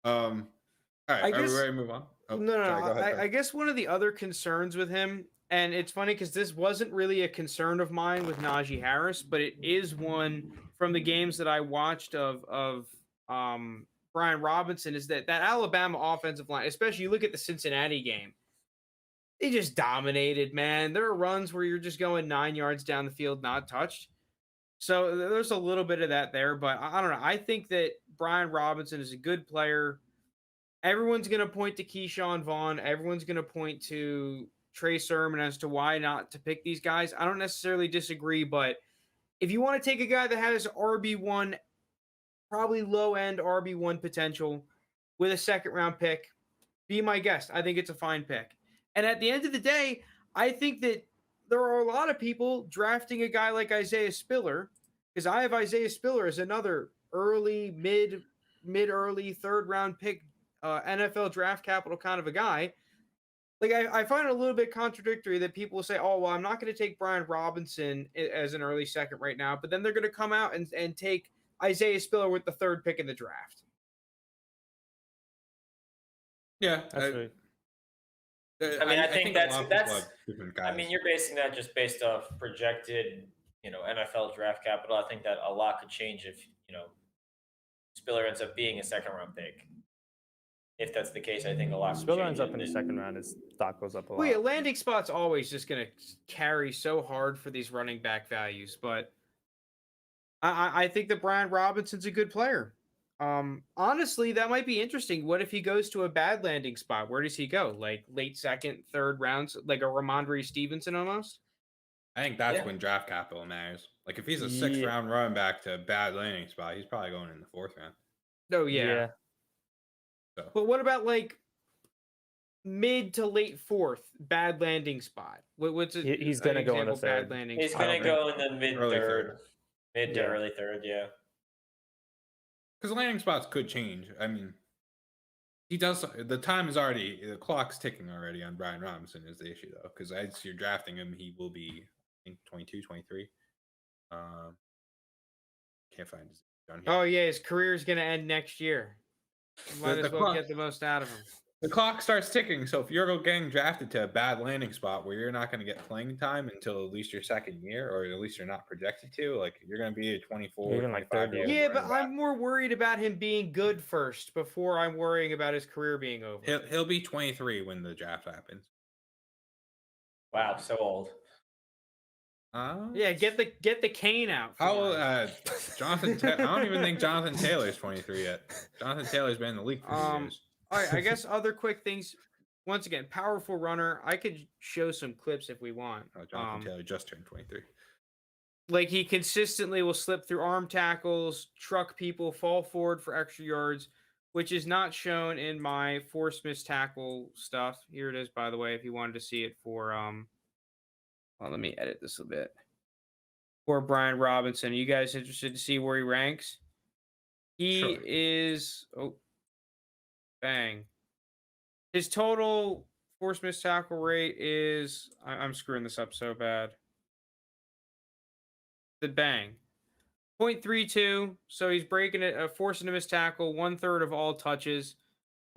All right, are we ready to move on? Oh, no. I guess one of the other concerns with him, and it's funny because this wasn't really a concern of mine with Najee Harris, but it is one from the games that I watched of Brian Robinson, is that Alabama offensive line, especially you look at the Cincinnati game, they just dominated, man. There are runs where you're just going 9 yards down the field, not touched. So there's a little bit of that there, but I don't know. I think that Brian Robinson is a good player. Everyone's going to point to Keyshawn Vaughn. Everyone's going to point to Trey Sermon as to why not to pick these guys. I don't necessarily disagree, but if you want to take a guy that has RB1, probably low-end RB1 potential with a 2nd-round pick, be my guest. I think it's a fine pick. And at the end of the day, I think that there are a lot of people drafting a guy like Isaiah Spiller, because I have Isaiah Spiller as another early, mid-early, 3rd-round pick, NFL draft capital kind of a guy. Like, I find it a little bit contradictory that people say, oh, well, I'm not going to take Brian Robinson as an early second right now, but then they're going to come out and take Isaiah Spiller with the 3rd pick in the draft. Yeah. That's right. I think that's I mean, you're basing that just based off projected, NFL draft capital. I think that a lot could change if, Spiller ends up being a 2nd-round pick. If that's the case, I think a lot. Spiller ends up in the 2nd round. His stock goes up a lot. Well, yeah, landing spot's always just going to carry so hard for these running back values, but I think that Brian Robinson's a good player. Honestly, that might be interesting. What if he goes to a bad landing spot? Where does he go? Like late 2nd, 3rd rounds, like a Ramondre Stevenson almost? I think that's when draft capital matters. Like if he's a 6th round running back to a bad landing spot, he's probably going in the 4th round. Oh yeah. So. But what about like mid to late 4th bad landing spot? What's it? He's gonna go in the 3rd. He's gonna go in the mid 3rd, mid to early 3rd. Yeah. Because landing spots could change. I mean, he does. The clock's ticking already on Brian Robinson is the issue, though. Because as you're drafting him, he will be, I think, 22, 23. Can't find his on here. Oh, yeah. His career is going to end next year. Might as well get the most out of him. The clock starts ticking. So if you're getting drafted to a bad landing spot where you're not going to get playing time until at least your 2nd year, or at least you're not projected to, like you're going to be a 24, even like 25 year. Yeah, but I'm more worried about him being good first before I'm worrying about his career being over. He'll be 23 when the draft happens. Wow, so old. Yeah, get the cane out. How Jonathan? I don't even think Jonathan Taylor's 23 yet. Jonathan Taylor's been in the league for 2 years. All right, I guess other quick things. Once again, powerful runner. I could show some clips if we want. Jonathan Taylor just turned 23. Like he consistently will slip through arm tackles, truck people, fall forward for extra yards, which is not shown in my force miss tackle stuff. Here it is, by the way, if you wanted to see it for well, let me edit this a bit. For Brian Robinson. Are you guys interested to see where he ranks? He is bang. His total forced missed tackle rate is I'm screwing this up so bad. The bang. 0.32. So he's breaking it, forcing a missed tackle, 1/3 of all touches.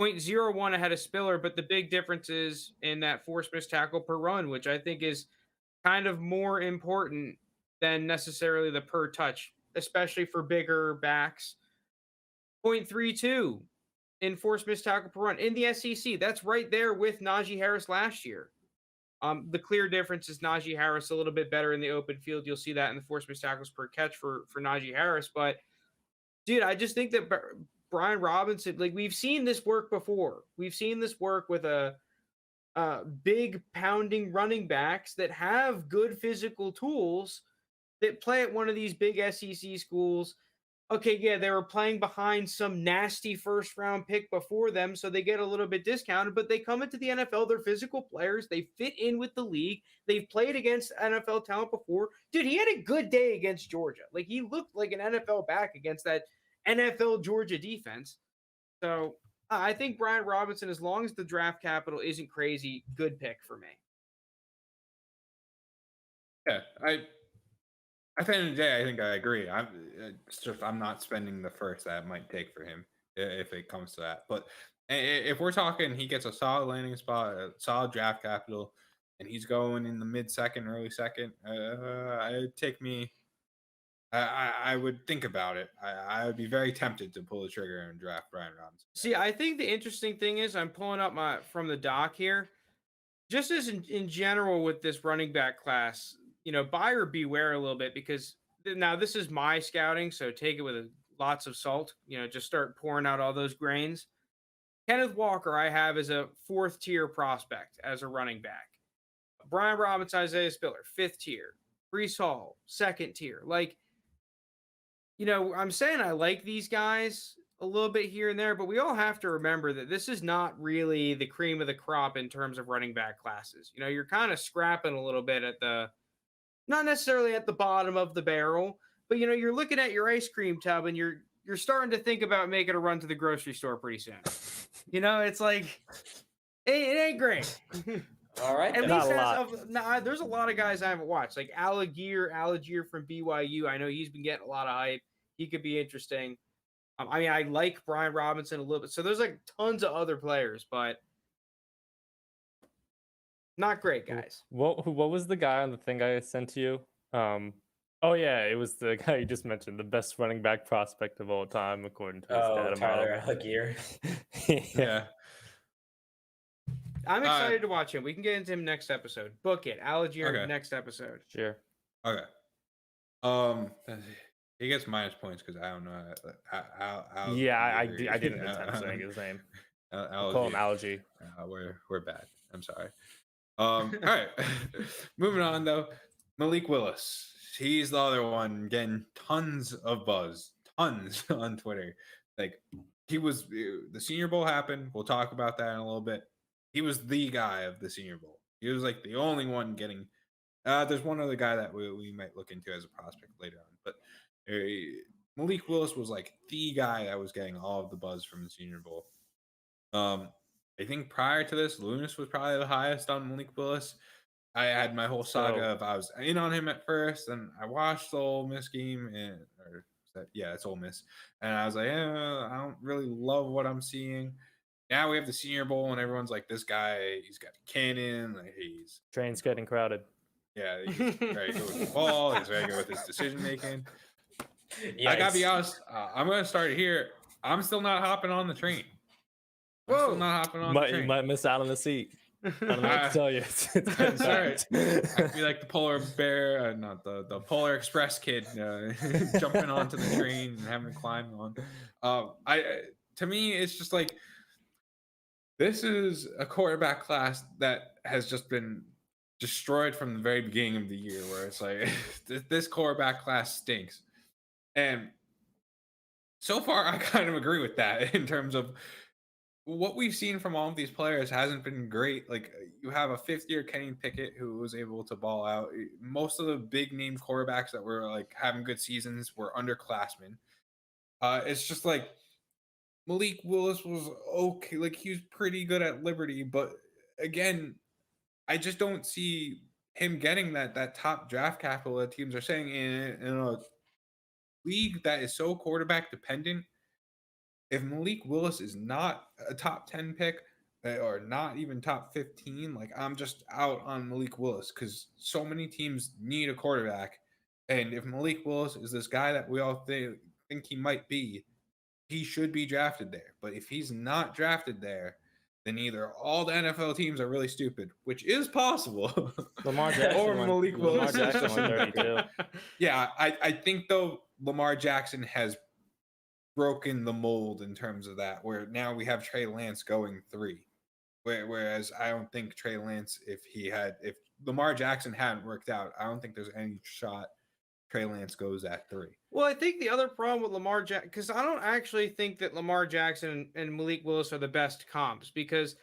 0.01 ahead of Spiller, but the big difference is in that forced missed tackle per run, which I think is kind of more important than necessarily the per touch, especially for bigger backs. 0.32 in forced missed tackle per run in the SEC. That's right there with Najee Harris last year. The clear difference is Najee Harris a little bit better in the open field. You'll see that in the forced missed tackles per catch for Najee Harris. But dude, I just think that Brian Robinson, like we've seen this work before. We've seen this work with a big pounding running backs that have good physical tools that play at one of these big SEC schools. Okay, yeah, they were playing behind some nasty first round pick before them, so they get a little bit discounted, but they come into the NFL, they're physical players, they fit in with the league, they've played against NFL talent before. Dude, he had a good day against Georgia. Like, he looked like an NFL back against that NFL Georgia defense. So I think Brian Robinson, as long as the draft capital isn't crazy, good pick for me. Yeah, at the end of the day, I think I agree. I'm not spending the first that it might take for him if it comes to that. But if we're talking, he gets a solid landing spot, a solid draft capital, and he's going in the mid-second, early second. It'd take me. I would think about it. I would be very tempted to pull the trigger and draft Brian Robinson. See, I think the interesting thing is I'm pulling up from the doc here. Just as in general with this running back class, buyer beware a little bit, because now this is my scouting, so take it with lots of salt. Just start pouring out all those grains. Kenneth Walker, I have as a 4th tier prospect as a running back. Brian Robinson, Isaiah Spiller, 5th tier. Breece Hall, 2nd tier. Like, I'm saying I like these guys a little bit here and there, but we all have to remember that this is not really the cream of the crop in terms of running back classes. You're kind of scrapping a little bit not necessarily at the bottom of the barrel, but you're looking at your ice cream tub and you're starting to think about making a run to the grocery store pretty soon. It's like it ain't great. All right. At least there's a lot of guys I haven't watched, like Algier from BYU. I know he's been getting a lot of hype. He could be interesting. I like Brian Robinson a little bit. So there's like tons of other players, but not great guys. What was the guy on the thing I sent to you? Oh yeah, it was the guy you just mentioned, the best running back prospect of all time, according to his data Tyler Algier. Yeah. I'm excited to watch him. We can get into him next episode. Book it. Algier next episode. Sure. Okay. He gets minus points because I don't know how I didn't attempt saying his name. I'll call him Algie. We're bad. I'm sorry. All right. Moving on though. Malik Willis. He's the other one getting tons of buzz. Tons on Twitter. Like, he was the Senior Bowl happened. We'll talk about that in a little bit. He was the guy of the Senior Bowl. He was like the only one getting. There's one other guy that we might look into as a prospect later on, but Malik Willis was like the guy that was getting all of the buzz from the Senior Bowl. I think prior to this, Lounis was probably the highest on Malik Willis. I had my whole saga of I was in on him at first, and I watched the Ole Miss game, it's Ole Miss, and I was like, I don't really love what I'm seeing. Now we have the Senior Bowl, and everyone's like, this guy, he's got a cannon. Like, train's getting crowded. Yeah, he's very good with the ball. He's very good with his decision making. I gotta be honest. I'm gonna start here. I'm still not hopping on the train. Whoa! Not hopping on the train. You might miss out on the seat. I don't know what to tell you. That's all right. I feel like the polar bear, not the Polar Express kid, jumping onto the train and having to climb on. To me, it's just like, this is a quarterback class that has just been destroyed from the very beginning of the year, where it's like, this quarterback class stinks. And so far, I kind of agree with that in terms of what we've seen from all of these players hasn't been great. Like, you have a 5th-year Kenny Pickett who was able to ball out. Most of the big name quarterbacks that were like having good seasons were underclassmen. It's just like, Malik Willis was okay. Like, he was pretty good at Liberty, but again, I just don't see him getting that top draft capital that teams are saying in a league that is so quarterback dependent. If Malik Willis is not a top 10 pick or not even top 15, like, I'm just out on Malik Willis because so many teams need a quarterback. And if Malik Willis is this guy that we all think he might be, he should be drafted there. But if he's not drafted there, then either all the NFL teams are really stupid, which is possible, Lamar Jackson or went- Malik Lamar Willis. Jackson went 32. Yeah, I think though Lamar Jackson has broken the mold in terms of that, where now we have Trey Lance going 3. Whereas I don't think Trey Lance, if Lamar Jackson hadn't worked out, I don't think there's any shot Trey Lance goes at 3. Well, I think the other problem with Lamar Jackson, because I don't actually think that Lamar Jackson and Malik Willis are the best comps, because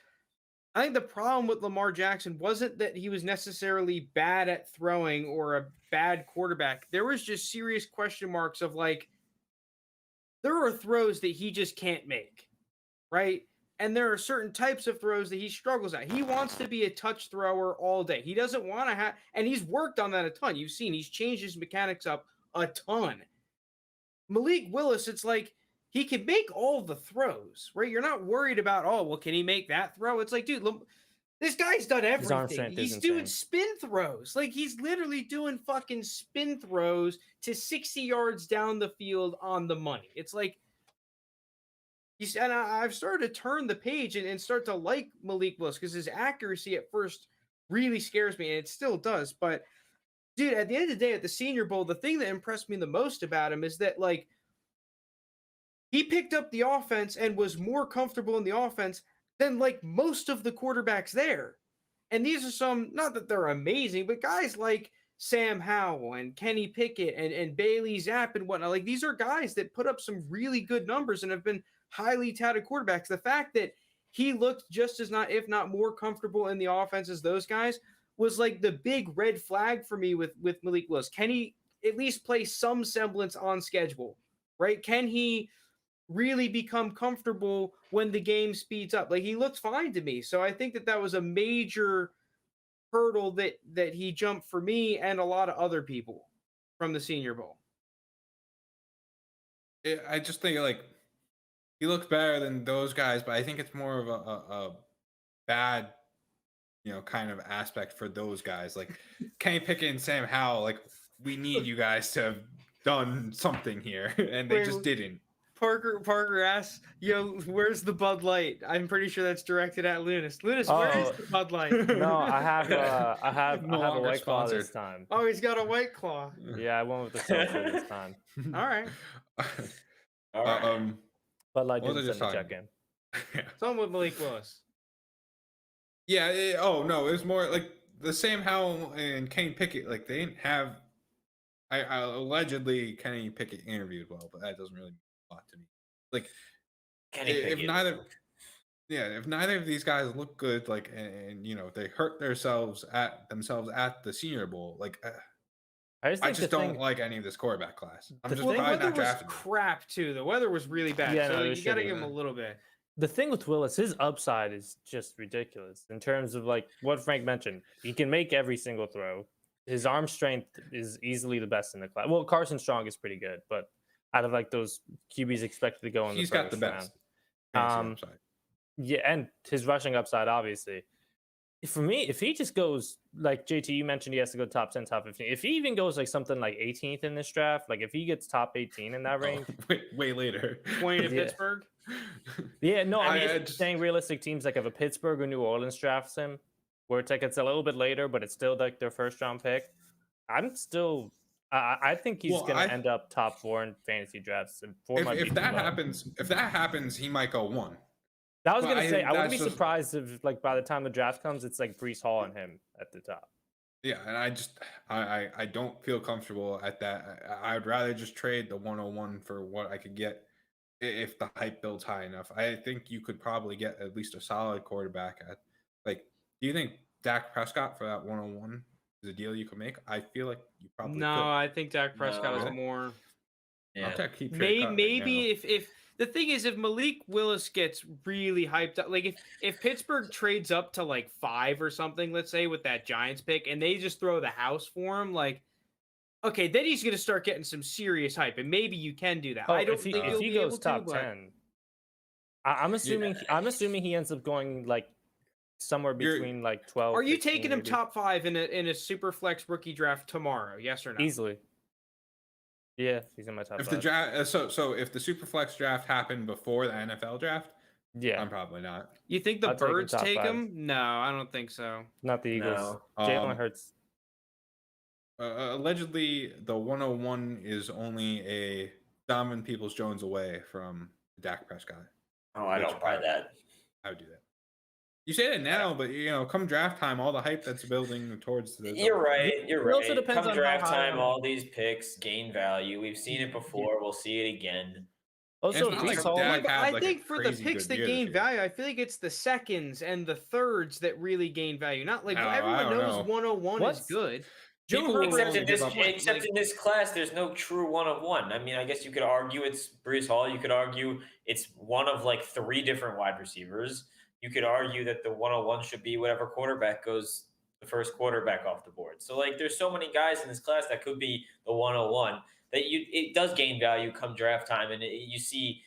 I think the problem with Lamar Jackson wasn't that he was necessarily bad at throwing or a bad quarterback. There was just serious question marks of like, there are throws that he just can't make, right? And there are certain types of throws that he struggles at. He wants to be a touch thrower all day. He doesn't want to have, and he's worked on that a ton. You've seen he's changed his mechanics up a ton. Malik Willis, it's like he can make all the throws, right? You're not worried about, oh, well, can he make that throw? It's like, dude, this guy's done His arm everything. strength He's is doing insane. spin throws. Like, he's literally doing fucking spin throws to 60 yards down the field on the money. It's like, and I've started to turn the page and start to like Malik Willis because his accuracy at first really scares me, and it still does. But, dude, at the end of the day, at the Senior Bowl, the thing that impressed me the most about him is that, like, he picked up the offense and was more comfortable in the offense than, like, most of the quarterbacks there. And these are some, not that they're amazing, but guys like Sam Howell and Kenny Pickett and Bailey Zapp and whatnot. Like, these are guys that put up some really good numbers and have been highly touted quarterbacks. The fact that he looked just as not, if not more comfortable in the offense as those guys was like the big red flag for me with Malik Willis. Can he at least play some semblance on schedule, right? Can he really become comfortable when the game speeds up? Like, he looked fine to me. So I think that was a major hurdle that he jumped for me and a lot of other people from the Senior Bowl. I just think, like, he looks better than those guys, but I think it's more of a bad, kind of aspect for those guys. Like, Kenny Pickett and Sam Howell, like, we need you guys to have done something here, and they just didn't. Parker asks, where's the Bud Light? I'm pretty sure that's directed at Lounis. Lounis, where is the Bud Light? No, I have a longer White Claw sponsored. this time. Oh, he's got a White Claw. Yeah, I went with the seltzer this time. All right. All right. But like, What was I didn't just send the talking check-in. Something with Malik Willis. Yeah. No, it was more like the Sam Howell and Kenny Pickett. Like, they didn't have. I allegedly Kenny Pickett interviewed well, but that doesn't really mean a lot to me. Like, Kenny if Pickett. if neither of these guys look good, like, and they hurt themselves at the Senior Bowl, like, I just don't like any of this quarterback class. I'm just The probably weather not was drafting. crap too. The weather was really bad. Yeah, so no, you it got to should give be. him a little bit. The thing with Willis, his upside is just ridiculous in terms of like what Frank mentioned. He can make every single throw. His arm strength is easily the best in the class. Well, Carson Strong is pretty good, but out of like those QBs expected to go in He's the first got the best. round. Yeah, and his rushing upside, obviously. For me, if he just goes like JT, you mentioned he has to go top 10, top 15. If he even goes like something like 18th in this draft, like if he gets top 18 in that range, way later. 20 to Yeah. Pittsburgh. Yeah, no, I'm I just saying realistic teams like if a Pittsburgh or New Orleans drafts him, where it's like it's a little bit later, but it's still like their first round pick. I think he's gonna end up top 4 in fantasy drafts. And 4 might be If too that low. happens, he might go 1. I was Well, gonna say I wouldn't that's be just- surprised if like by the time the draft comes, it's like Breece Hall and him at the top. Yeah, and I don't feel comfortable at that. I'd rather just trade the 101 for what I could get if the hype builds high enough. I think you could probably get at least a solid quarterback at, like, do you think Dak Prescott for that 101 is a deal you could make? I feel like you probably No, could. I think Dak Prescott is No. more. Yeah. I'll keep Maybe if the thing is, if Malik Willis gets really hyped up, like if Pittsburgh trades up to like 5 or something, let's say with that Giants pick, and they just throw the house for him, like, okay, then he's going to start getting some serious hype, and maybe you can do that. Oh, I don't if he, think if he'll he be goes able top to, but 10, I'm assuming he ends up going like somewhere between like 12. are you 15 taking him maybe. top 5 in a super flex rookie draft tomorrow? Yes or no? Easily. Yeah, he's in my top If 5. the draft, so if the Superflex draft happened before the NFL draft, Yeah, I'm probably not. You think the I'll take him Birds top take 5. him? No, I don't think so. not the Eagles. No. Jalen Hurts. Allegedly, the 101 is only a Donovan Peoples-Jones away from Dak Prescott. Oh, I don't buy that. I would do that. You say it now, but come draft time, all the hype that's building towards the. You're right. You're It also right. depends Come on how draft high time, on- all these picks gain value. We've seen it before. We'll see it again. Also, it's not Brees like Hall. Dak But had, I like, a think for the crazy picks good that year this gain year. value, I feel like it's the seconds and the thirds that really gain value. Not like No, I everyone don't knows know. 101 is What's- good. People Joe will Herbert only Except in at give this, this up, point, except like, in this class, there's no true 1-of-1. I mean, I guess you could argue it's Brees Hall. You could argue it's one of like 3 different wide receivers. You could argue that the 101 should be whatever quarterback goes the first quarterback off the board. So like, there's so many guys in this class that could be the 101 that it does gain value come draft time, and you see.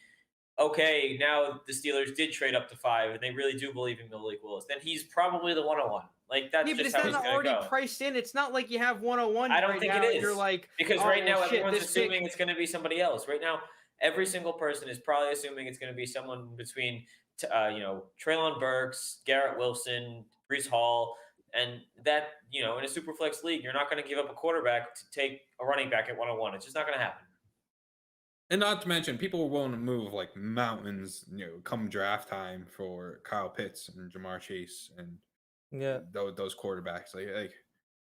Okay, now the Steelers did trade up to 5, and they really do believe in Malik Willis. Then he's probably the 101. Like that's yeah, but just is how that he's not going to already go. priced in? It's not like you have 101 I don't right think now it and you're is. like, Because oh, right now well, shit, everyone's this pick- assuming it's going to be somebody else. Right now, every single person is probably assuming it's going to be someone between, Treylon Burks, Garrett Wilson, Brees Hall, and that in a super flex league, you're not going to give up a quarterback to take a running back at 101. It's just not going to happen. And not to mention, people were willing to move like mountains, come draft time for Kyle Pitts and Jamar Chase and Yeah. those quarterbacks. Like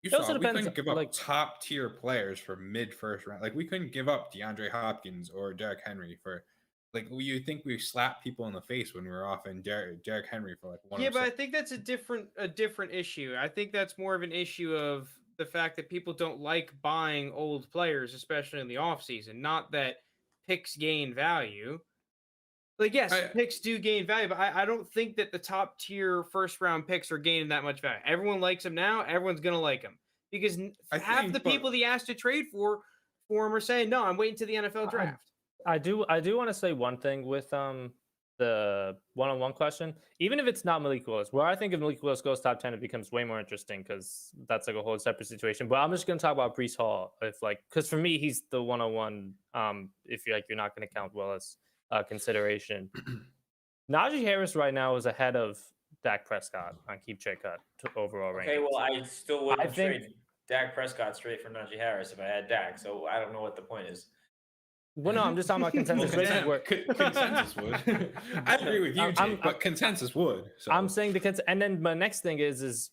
you It also saw, we depends, couldn't give up like- top tier players for mid first round. Like we couldn't give up DeAndre Hopkins or Derrick Henry for. Like you think we slap people in the face when we were off in Derrick Henry for like 106. Yeah, but I think that's a different issue. I think that's more of an issue of the fact that people don't like buying old players, especially in the offseason. Not that picks gain value. Like, yes, picks do gain value, but I don't think that the top tier first round picks are gaining that much value. Everyone likes them now. Everyone's going to like them because half the people he asked to trade for him are saying, no, I'm waiting to the NFL draft. I do want to say one thing with the 1-on-1 question. Even if it's not Malik Willis, where I think if Malik Willis goes top 10, it becomes way more interesting because that's like a whole separate situation. But I'm just going to talk about Brees Hall, because for me he's the 101. If you're not going to count Willis consideration. Najee Harris right now is ahead of Dak Prescott on Keep Check Cut overall rankings. Okay, well, I still wouldn't I think- trade Dak Prescott straight for Najee Harris if I had Dak. So I don't know what the point is. Well, no, I'm just talking about consensus rankings. Where Consensus would. I agree with you, Jake, but consensus would. So. I'm saying and then my next thing is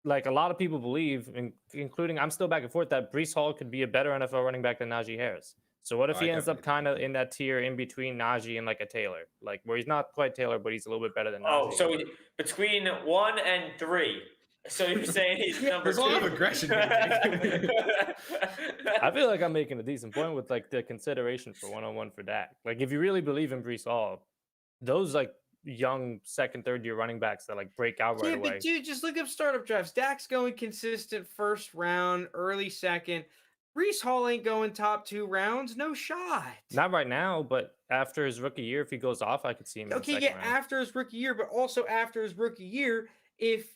like a lot of people believe, including I'm still back and forth, that Brees Hall could be a better NFL running back than Najee Harris. So what if he ends up kind of in that tier in between Najee and like a Taylor, like where he's not quite Taylor, but he's a little bit better than Najee? Oh, so between 1 and 3. So you're saying he's number There's 2? a lot of aggression here. I feel like I'm making a decent point with like the consideration for 101 for Dak. Like if you really believe in Brees Hall, those like young second, third year running backs that like break out right away. But dude, just look up startup drafts. Dak's going consistent first round, early second. Brees Hall ain't going top 2 rounds. No shot. Not right now, but after his rookie year, if he goes off, I could see him. Okay, in the second round. after his rookie year, but also after his rookie year, if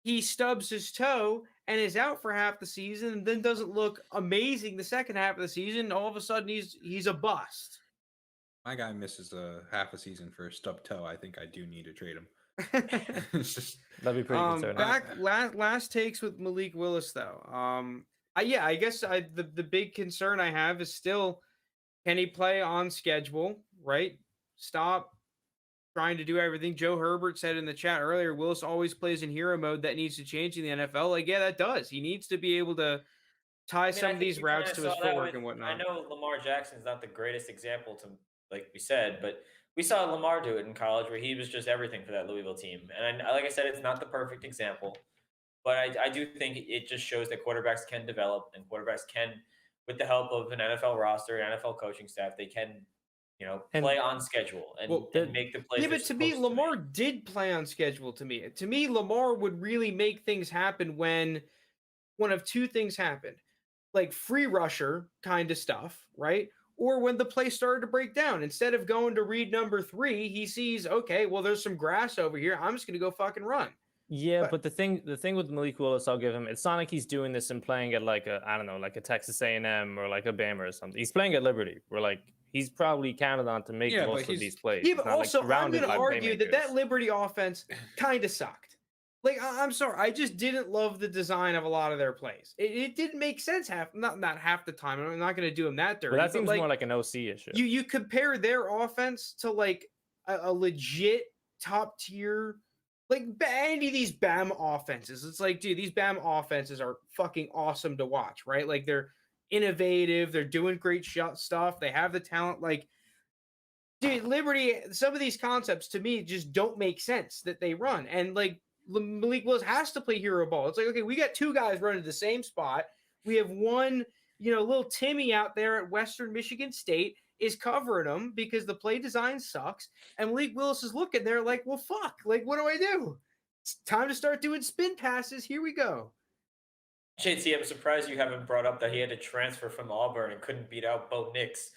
he stubs his toe and is out for half the season and then doesn't look amazing the second half of the season, all of a sudden he's a bust. My guy misses a half a season for a stub toe. I think I do need to trade him. It's just That'd be pretty concerning. Last takes with Malik Willis though. I guess the big concern I have is still, can he play on schedule? Right? Stop trying to do everything. Joe Herbert said in the chat earlier, Willis always plays in hero mode. That needs to change in the NFL. Like, yeah, that does. He needs to be able to tie some of these routes to his footwork and whatnot. I know Lamar Jackson's not the greatest example to, like we said, but we saw Lamar do it in college where he was just everything for that Louisville team. And like I said, it's not the perfect example, but I do think it just shows that quarterbacks can develop and quarterbacks can, with the help of an NFL roster, NFL coaching staff, they can play on schedule and make the plays. Yeah, but to me, Lamar did play on schedule. To me, Lamar would really make things happen when one of two things happened, like free rusher kind of stuff, right? Or when the play started to break down. Instead of going to read number 3, he sees, okay, well, there's some grass over here. I'm just gonna go fucking run. Yeah, but the thing with Malik Willis, I'll give him. It's not like he's doing this and playing at like a Texas A&M or like a Bama or something. He's playing at Liberty. We're like he's probably counted on to make most of these plays. Yeah, but also I'm going to argue that Liberty offense kind of sucked. Like I'm sorry, I just didn't love the design of a lot of their plays. It didn't make sense not half the time. I'm not going to do them that dirty. But that seems more like an OC issue. You compare their offense to like a legit top tier. Like any of these BAM offenses, it's like, dude, these BAM offenses are fucking awesome to watch, right? Like they're innovative, they're doing great stuff, they have the talent. Like, dude, Liberty, some of these concepts to me just don't make sense that they run. And like Malik Willis has to play hero ball. It's like, okay, we got 2 guys running the same spot. We have one, little Timmy out there at Western Michigan State is covering them because the play design sucks. And Malik Willis is looking there like, well, fuck, like, what do I do? It's time to start doing spin passes. Here we go. JT, I'm surprised you haven't brought up that he had to transfer from Auburn and couldn't beat out Bo Nix.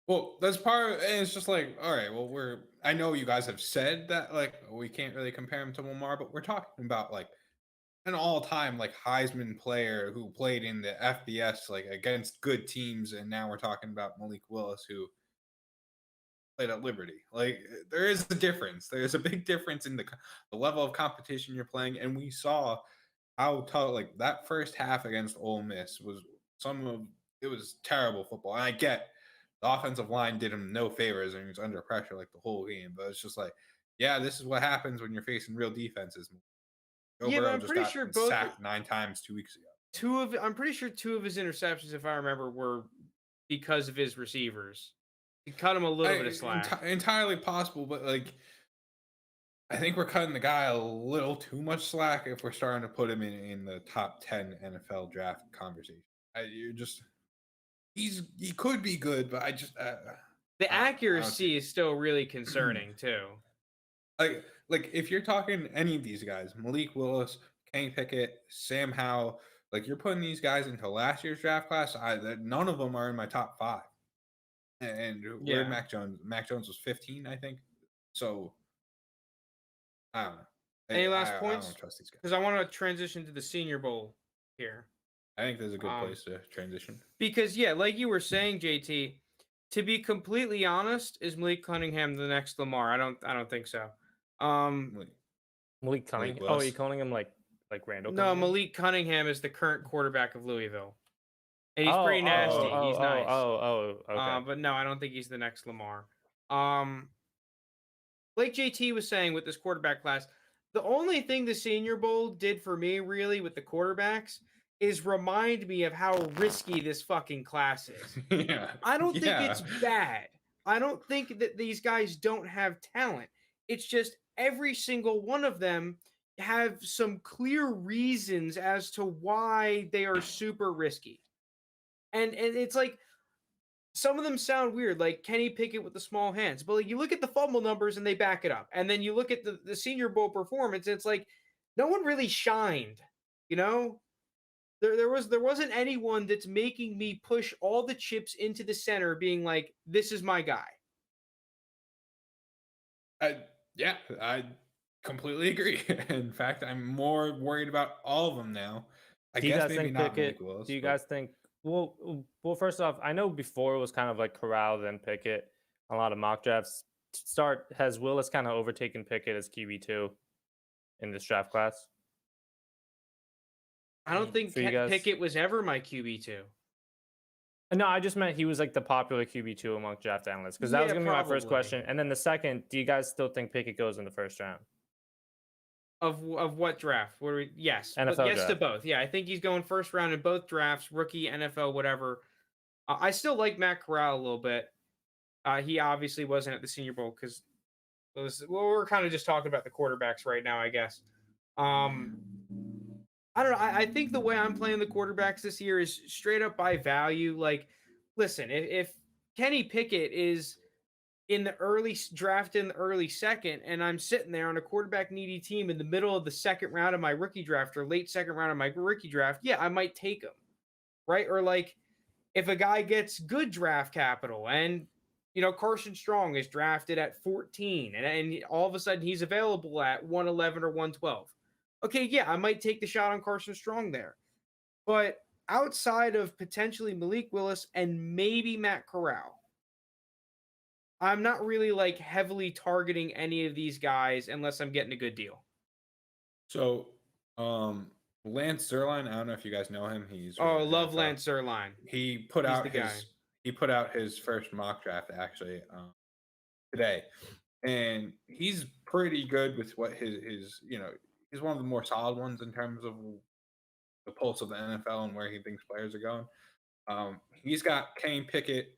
Well, that's part of it. And it's just like, all right, well, I know you guys have said that, like, we can't really compare him to Lamar, but we're talking about, like, an all-time, like, Heisman player who played in the FBS, like, against good teams, and now we're talking about Malik Willis, who played at Liberty. Like, there is a difference. There's a big difference in the level of competition you're playing, and we saw how tough, like, that first half against Ole Miss was it was terrible football. And I get the offensive line did him no favors, and he was under pressure, like, the whole game, but it's just like, yeah, this is what happens when you're facing real defenses. Yeah, but I'm pretty sure both sacked 9 times 2 weeks ago. I'm pretty sure 2 of his interceptions, if I remember, were because of his receivers. He cut him a little bit of slack. Entirely possible, but like, I think we're cutting the guy a little too much slack if we're starting to put him in the top 10 NFL draft conversation. He could be good, but I just the accuracy is still really concerning too. Like if you're talking any of these guys, Malik Willis, Kenny Pickett, Sam Howell, like you're putting these guys into last year's draft class, none of them are in my top 5. And where Mac Jones was 15, I think. So I don't know. Any last points? I don't trust these guys because I want to transition to the Senior Bowl here. I think there's a good place to transition because like you were saying, JT. To be completely honest, is Malik Cunningham the next Lamar? I don't think so. Malik Cunningham. Oh, are you calling him like Randall? No, Cunningham? Malik Cunningham is the current quarterback of Louisville, and he's pretty nasty. He's nice. Okay. But no, I don't think he's the next Lamar. Like JT was saying with this quarterback class, the only thing the Senior Bowl did for me really with the quarterbacks is remind me of how risky this fucking class is. Yeah. I don't think it's bad. I don't think that these guys don't have talent. It's just every single one of them have some clear reasons as to why they are super risky. And it's like some of them sound weird, like Kenny Pickett with the small hands. But like you look at the fumble numbers and they back it up. And then you look at the Senior Bowl performance, and it's like no one really shined, There wasn't anyone that's making me push all the chips into the center being like, this is my guy. I completely agree. In fact, I'm more worried about all of them now. I guess maybe not Malik Willis. Do you guys think well, first off, I know before it was kind of like Corral then Pickett. A lot of mock drafts has Willis kind of overtaken Pickett as QB2 in this draft class? I don't think Pickett was ever my QB2. No, I just meant he was like the popular QB2 among draft analysts because that was going to be my first question. And then the second, do you guys still think Pickett goes in the first round? Of what draft? Yes. NFL yes draft. to both. Yeah, I think he's going first round in both drafts, rookie, NFL, whatever. I still like Matt Corral a little bit. He obviously wasn't at the Senior Bowl because we're kind of just talking about the quarterbacks right now, I guess. I don't know. I think the way I'm playing the quarterbacks this year is straight up by value. Like, listen, if Kenny Pickett is in the draft in the early second, and I'm sitting there on a quarterback needy team in the middle of the second round of my rookie draft or late second round of my rookie draft, yeah, I might take him, right? Or like if a guy gets good draft capital and Carson Strong is drafted at 14 and all of a sudden he's available at 111 or 112. Okay, yeah, I might take the shot on Carson Strong there. But outside of potentially Malik Willis and maybe Matt Corral, I'm not really like heavily targeting any of these guys unless I'm getting a good deal. So, Lance Zierlein, I don't know if you guys know him. He's love Lance Zierlein. He put out his first mock draft actually today, and he's pretty good with what his he's one of the more solid ones in terms of the pulse of the NFL and where he thinks players are going. He's got Kenny Pickett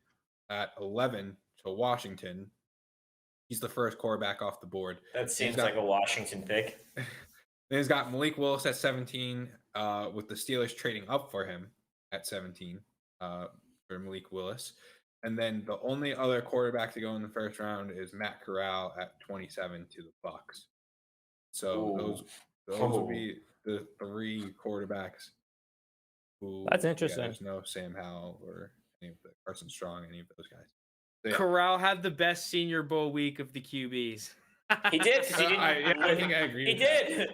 at 11 to Washington. He's the first quarterback off the board. That seems like a Washington pick. Then he's got Malik Willis at 17, with the Steelers trading up for him at 17 for Malik Willis. And then the only other quarterback to go in the first round is Matt Corral at 27 to the Bucks. So those will be the three quarterbacks who That's interesting. There's no Sam Howell or any of the Carson Strong, any of those guys. So, yeah. Corral had the best Senior Bowl week of the QBs. He did. I think I agree. He did.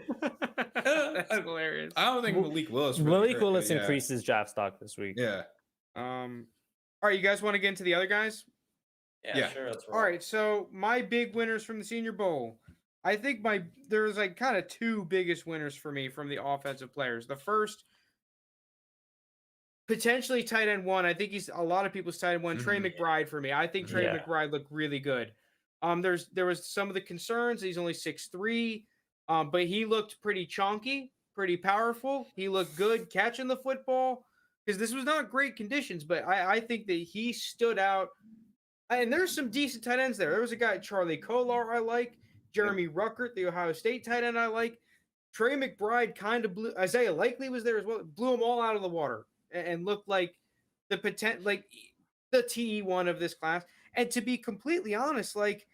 That's hilarious. I don't think Malik Willis. Malik Willis increased his draft stock this week. Yeah. All right, you guys want to get into the other guys? Yeah. Sure. Let's roll. All right, so my big winners from the Senior Bowl. I think there's like kind of two biggest winners for me from the offensive players. The first, potentially tight end one. I think he's a lot of people's tight end one. Trey McBride for me. I think Trey McBride looked really good. There was some of the concerns. He's only 6'3", but he looked pretty chunky, pretty powerful. He looked good catching the football because this was not great conditions, but I think that he stood out. And there's some decent tight ends there. There was a guy, Charlie Kolar, I like. Jeremy Ruckert, the Ohio State tight end, I like. Trey McBride kind of blew. Isaiah Likely was there as well. Blew them all out of the water and looked like the TE1 of this class. And to be completely honest, like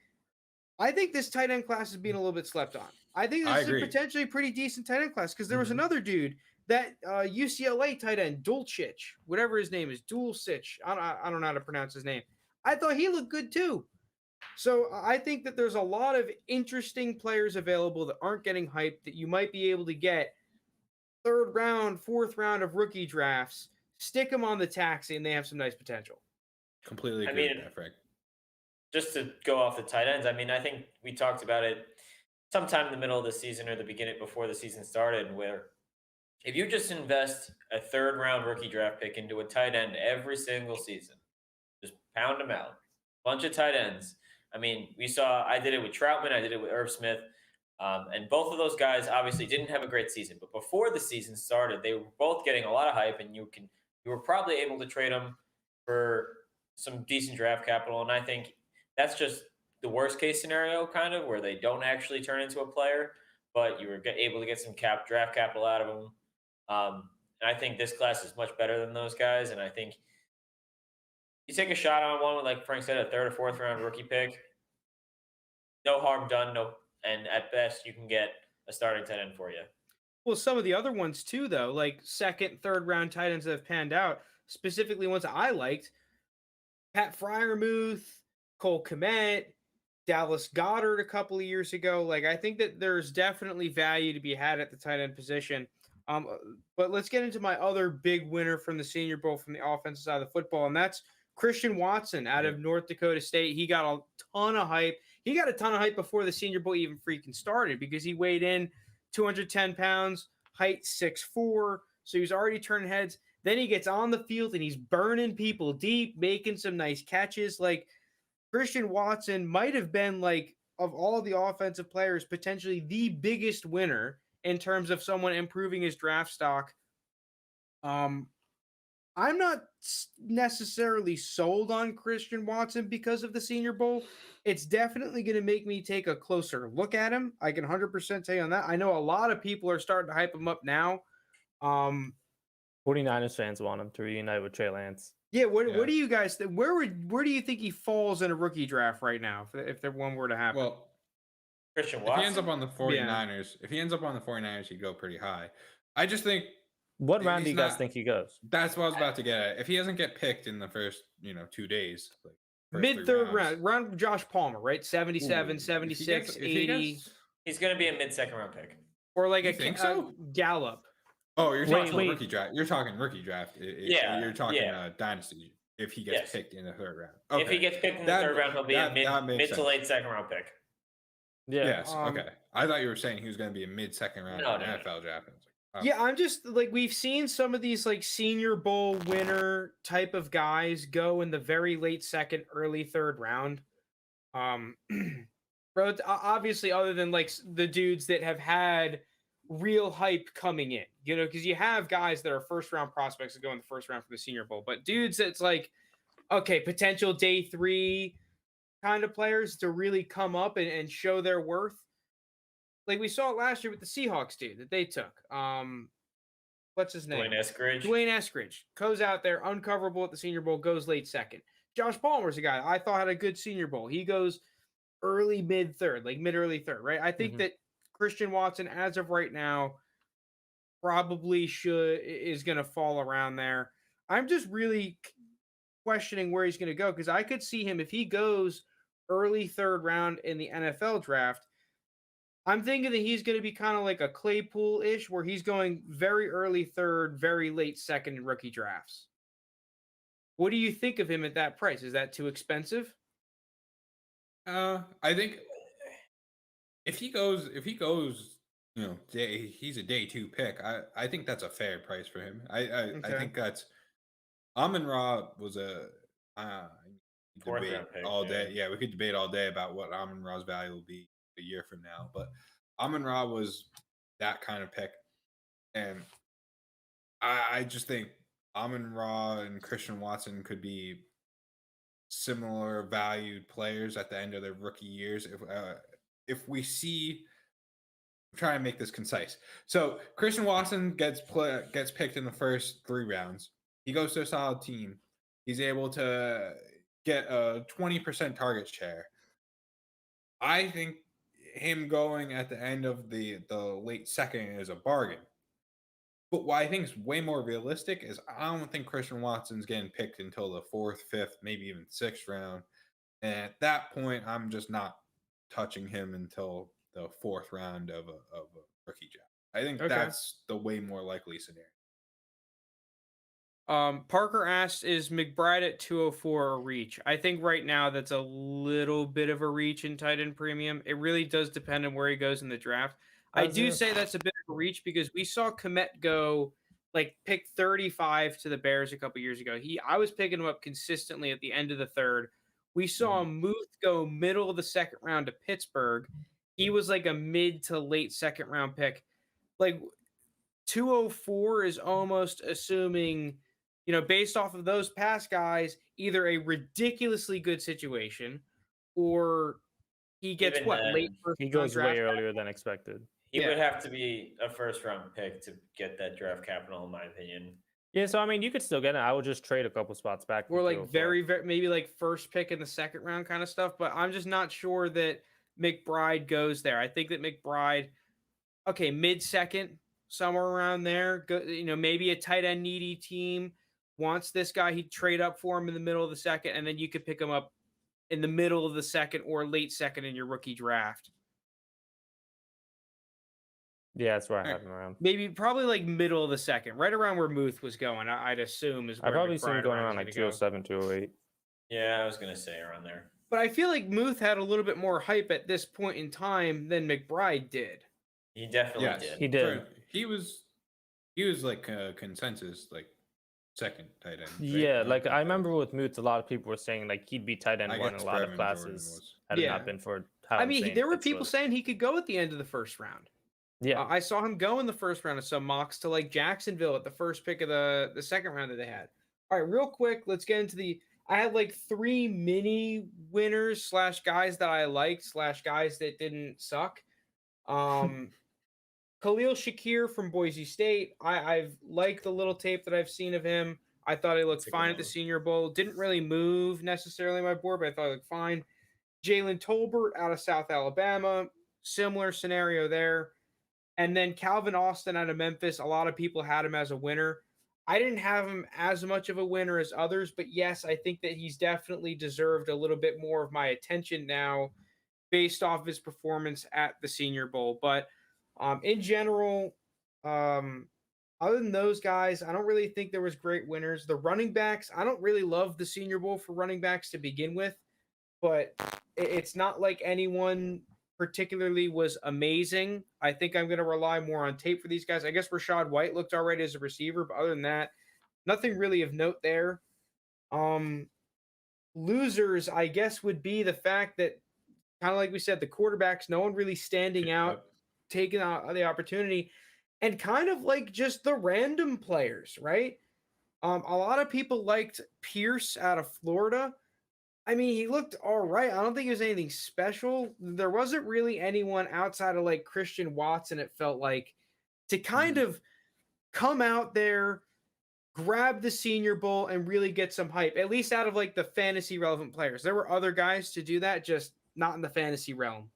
I think this tight end class is being a little bit slept on. I think this is a potentially pretty decent tight end class because there was another dude, that UCLA tight end, Dulcich, whatever his name is, Dulcich. I don't know how to pronounce his name. I thought he looked good too. So I think that there's a lot of interesting players available that aren't getting hyped that you might be able to get third round, fourth round of rookie drafts, stick them on the taxi, and they have some nice potential. Completely agree with that, Frank. Just to go off the tight ends, I think we talked about it sometime in the middle of the season or the beginning before the season started, where if you just invest a third round rookie draft pick into a tight end every single season, just pound them out, bunch of tight ends. I did it with Troutman, I did it with Irv Smith, and both of those guys obviously didn't have a great season. But before the season started, they were both getting a lot of hype, and you were probably able to trade them for some decent draft capital. And I think that's just the worst case scenario, kind of, where they don't actually turn into a player, but you were able to get some draft capital out of them. And I think this class is much better than those guys. And I think you take a shot on one with, like Frank said, a third or fourth round rookie pick. No harm done. And at best, you can get a starting tight end for you. Well, some of the other ones too, though, like second, third round tight ends that have panned out, specifically ones that I liked, Pat Freiermuth, Cole Kmet, Dallas Goedert a couple of years ago. Like, I think that there's definitely value to be had at the tight end position. But let's get into my other big winner from the Senior Bowl from the offensive side of the football, and that's Christian Watson out of North Dakota State. He got a ton of hype. He got a ton of hype before the Senior Bowl even freaking started because he weighed in 210 pounds, height 6'4", so he was already turning heads. Then he gets on the field and he's burning people deep, making some nice catches. Like, Christian Watson might have been, like, of all the offensive players, potentially the biggest winner in terms of someone improving his draft stock. I'm not necessarily sold on Christian Watson because of the Senior Bowl. It's definitely going to make me take a closer look at him. I can 100% tell you on that. I know a lot of people are starting to hype him up now. 49ers fans want him to reunite with Trey Lance. Yeah, what Yeah. do you guys think? Where do you think he falls in a rookie draft right now if there one were to happen? Well, Christian if Watson. he ends up on the 49ers, he'd go pretty high. I just think What round he's do you guys not- think he goes? that's what I was about to get at. If he doesn't get picked in the first, 2 days, like first Mid 3 third rounds, round Josh Palmer, right? 77, ooh, 76, if he 80, gets- He's going to be a mid-second round pick. or like You a think so? Gallup. oh, you're talking Wait. rookie draft. You're talking rookie draft. Yeah, You're talking yeah. dynasty. If he gets Yes. picked in the 3rd round. If he gets picked in the That- 3rd round, he'll be a that makes mid to sense. late second round pick. Yeah. Yes. Okay. I thought you were saying he was going to be a mid-second round No, in the no, NFL draft. I was like, oh. Yeah, I'm just like we've seen some of these like Senior Bowl winner type of guys go in the very late second, early third round. Bro, obviously, other than like the dudes that have had real hype coming in, because you have guys that are first round prospects that go in the first round for the Senior Bowl, but dudes that's like, okay, potential day 3 kind of players to really come up and show their worth. Like we saw it last year with the Seahawks dude that they took. What's his name? Dwayne Eskridge. Dwayne Eskridge goes out there, uncoverable at the Senior Bowl, goes late second. Josh Palmer's a guy I thought had a good Senior Bowl. He goes early mid third, like mid early third, right? I think that Christian Watson, as of right now, probably is going to fall around there. I'm just really questioning where he's going to go because I could see him if he goes early third round in the NFL draft. I'm thinking that he's going to be kind of like a Claypool-ish, where he's going very early third, very late second in rookie drafts. What do you think of him at that price? Is that too expensive? I think if he goes, he's a day 2 pick. I think that's a fair price for him. I think that's Amon-Ra was a Fourth debate round pick, all day. Yeah, we could debate all day about what Amon-Ra's value will be a year from now, but Amon-Ra was that kind of pick, and I just think Amon-Ra and Christian Watson could be similar valued players at the end of their rookie years. If we see, I'm trying to make this concise. So Christian Watson gets picked in the first 3 rounds. He goes to a solid team. He's able to get a 20% target share. I think him going at the end of the late second is a bargain. But what I think is way more realistic is I don't think Christian Watson's getting picked until the 4th, 5th, maybe even 6th round. And at that point, I'm just not touching him until the 4th round of a rookie draft. I think that's the way more likely scenario. Parker asked, is McBride at 204 a reach? I think right now that's a little bit of a reach in tight end premium. It really does depend on where he goes in the draft. I do say that's a bit of a reach because we saw Komet go like pick 35 to the Bears a couple years ago. I was picking him up consistently at the end of the 3rd. We saw Muth go middle of the 2nd round to Pittsburgh. He was like a mid to late 2nd round pick. Like 204 is almost assuming, based off of those past guys, either a ridiculously good situation or he gets Even then, late first He round goes draft way earlier than expected. He would have to be a first round pick to get that draft capital, in my opinion. Yeah, so I mean, you could still get it. I would just trade a couple spots back. Or for like 204. very, very, maybe like first pick in the 2nd round kind of stuff. But I'm just not sure that McBride goes there. I think that McBride, mid second, somewhere around there. Maybe a tight end needy team wants this guy. He'd trade up for him in the middle of the 2nd, and then you could pick him up in the middle of the 2nd or late 2nd in your rookie draft. Yeah, that's where I have him around. Probably like middle of the 2nd, right around where Muth was going. I'd assume is. I where probably see him McBride going is around like gonna go. 207, 208. Yeah, I was going to say around there. But I feel like Muth had a little bit more hype at this point in time than McBride did. He definitely did. He did. He was like a consensus, like 2nd tight end. Right? Yeah, like I remember with Muth, a lot of people were saying like he'd be tight end I one in guess a lot of Brevin Jordan classes was. had it Yeah. not been for how I mean, insane there were Pitts people was. saying he could go at the end of the 1st round. Yeah, I saw him go in the 1st round of some mocks to like Jacksonville at the first pick of the 2nd round that they had. All right, real quick, let's get into I had like 3 mini winners / guys that I liked / guys that didn't suck. Khalil Shakir from Boise State. I've liked the little tape that I've seen of him. I thought he looked That's a good fine at the one. Senior Bowl. Didn't really move necessarily on my board, but I thought he looked fine. Jalen Tolbert out of South Alabama, similar scenario there. And then Calvin Austin out of Memphis. A lot of people had him as a winner. I didn't have him as much of a winner as others, but yes, I think that he's definitely deserved a little bit more of my attention now based off his performance at the Senior Bowl. But in general, other than those guys, I don't really think there was great winners. The running backs, I don't really love the Senior Bowl for running backs to begin with, but it's not like anyone particularly was amazing. I think I'm going to rely more on tape for these guys. I guess Rachaad White looked all right as a receiver, but other than that, nothing really of note there. Losers, I guess, would be the fact that, kind of like we said, the quarterbacks, no one really standing out, taking out the opportunity, and kind of like just the random players, right? A lot of people liked Pierce out of Florida. I mean, he looked all right. I don't think it was anything special. There wasn't really anyone outside of like Christian Watson, it felt like, to kind of come out there, grab the Senior Bowl, and really get some hype, at least out of like the fantasy relevant players. There were other guys to do that, just not in the fantasy realm.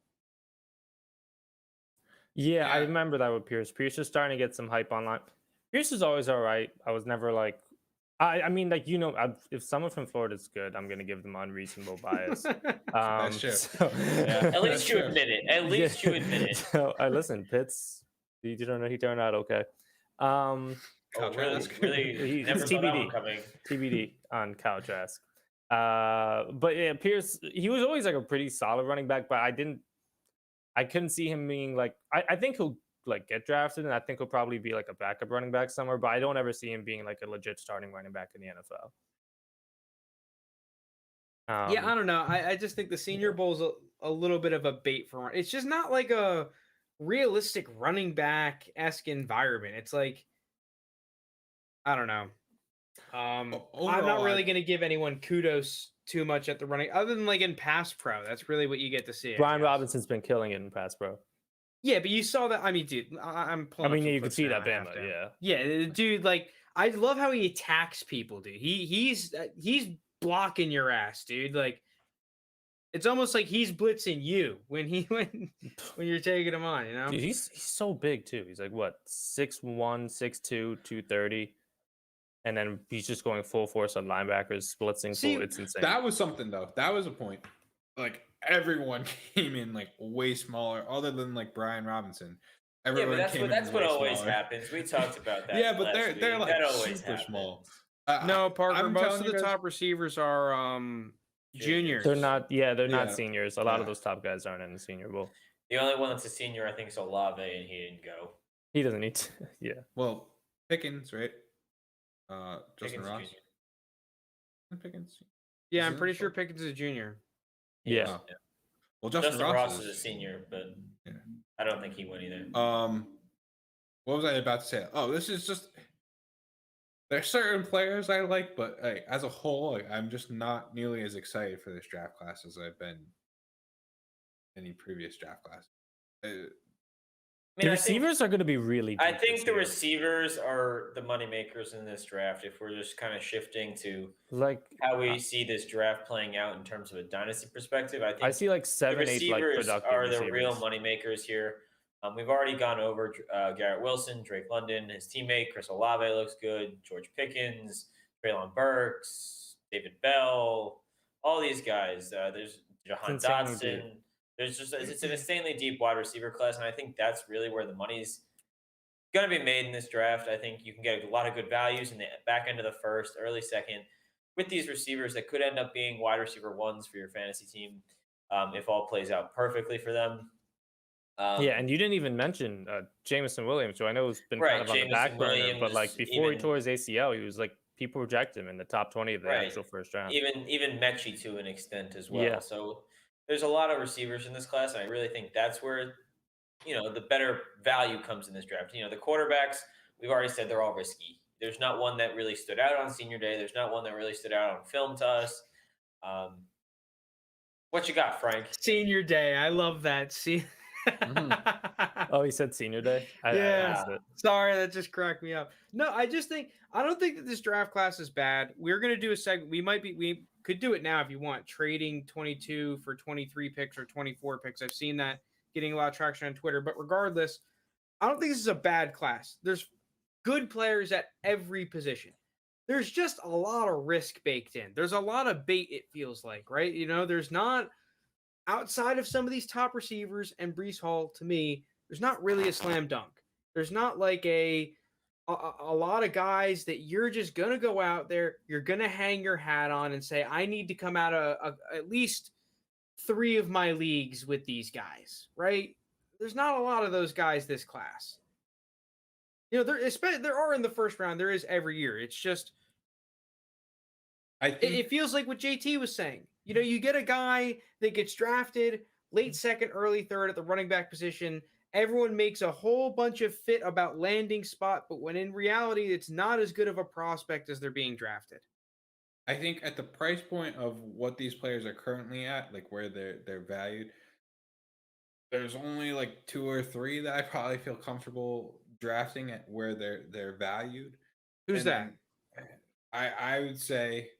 Yeah, I Yeah. remember that with Pierce. Pierce is starting to get some hype online. Pierce is always all right. I was never like, I mean, like, if someone from Florida is good, I'm going to give them unreasonable bias. That's true. So, Yeah. At least you Sure. admit it. At least you admit it. So, listen, Pitts, he turned out okay. Oh, Kyle really? Trask. Really? It's Never saw that one TBD. coming. TBD on Kyle Trask. But yeah, Pierce, he was always like a pretty solid running back, but I couldn't see him being like, I think he'll like get drafted, and I think he'll probably be like a backup running back somewhere, but I don't ever see him being like a legit starting running back in the NFL. Yeah, I don't know. I just think the Senior Bowl's a little bit of a bait for it's just not like a realistic running back-esque environment. It's like, I don't know. I'm not overall, really going to give anyone kudos too much at the running, other than like in pass pro. That's really what you get to see. I Brian guess. Robinson's been killing it in pass pro. Yeah, but you saw that. I mean, dude, I'm pulling. I mean, up some yeah, you can clips see now, that I have Bama, to. yeah. Yeah, dude, like I love how he attacks people, dude. He's blocking your ass, dude. Like it's almost like he's blitzing you when you're taking him on, you know? Dude, he's so big too. He's like what, 6'1", 6'2", 230. And then he's just going full force on linebackers, blitzing See, full. It's insane. That was something though. That was a point. Like everyone came in like way smaller, other than like Brian Robinson. Yeah, Everyone but came that's in what way always smaller. happens. We talked about that. Yeah, but last they're week. like That always super happens. small. No, Parker. I'm Most telling of you the guys- top receivers are juniors. They're not. Yeah, they're not Yeah. seniors. A lot of Yeah. those top guys aren't in the Senior Bowl. The only one that's a senior, I think, is Olave, and he didn't go. He doesn't need to. Yeah. Well, Pickens, right? Justin Pickens Ross. Jr. Pickens. Yeah, Is I'm it? pretty sure Pickens is a junior. Yeah. Oh. Well, Justin Ross is a senior, but Yeah. I don't think he went either. What was I about to say? Oh, this is just there's certain players I like, but like, as a whole, like, I'm just not nearly as excited for this draft class as I've been any previous draft class. The receivers are going to be really. I deep think this the year. receivers are the moneymakers in this draft. If we're just kind of shifting to like how we see this draft playing out in terms of a dynasty perspective, I think I see like the 7, 8 like receivers productive are the receivers. real moneymakers here. We've already gone over Garrett Wilson, Drake London, his teammate Chris Olave looks good, George Pickens, Traylon Burks, David Bell, all these guys. There's Jahan insanely Dotson. deep. There's just it's an insanely deep wide receiver class, and I think that's really where the money's going to be made in this draft. I think you can get a lot of good values in the back end of the first, early second, with these receivers that could end up being wide receiver ones for your fantasy team if all plays out perfectly for them. Yeah, and you didn't even mention Jameson Williams, who I know has been kind of on the back burner, but like before he tore his ACL, he was like people reject him in the top 20 of the actual first round. Even Mechie to an extent as well. Yeah. So there's a lot of receivers in this class, and I really think that's where the better value comes in this draft. The quarterbacks, we've already said they're all risky. There's not one that really stood out on senior day. There's not one that really stood out on film to us. What you got, Frank? Senior day. I love that. See. Oh, he said senior day. I missed it. Sorry, that just cracked me up. No, I don't think that this draft class is bad. We're gonna do a segment. We could do it now if you want. Trading 22 for 23 picks or 24 picks. I've seen that getting a lot of traction on Twitter. But regardless, I don't think this is a bad class. There's good players at every position. There's just a lot of risk baked in. There's a lot of bait, it feels like, right? There's not, outside of some of these top receivers and Breece Hall, to me, there's not really a slam dunk. There's not like a lot of guys that you're just going to go out there, you're going to hang your hat on and say, I need to come out of at least 3 of my leagues with these guys, right? There's not a lot of those guys this class. There are in the first round. There is every year. It's just, it feels like what JT was saying. You get a guy that gets drafted late second, early third at the running back position. Everyone makes a whole bunch of fit about landing spot, but when in reality, it's not as good of a prospect as they're being drafted. I think at the price point of what these players are currently at, like where they're valued, there's only like 2 or 3 that I probably feel comfortable drafting at where they're valued. Who's that? I would say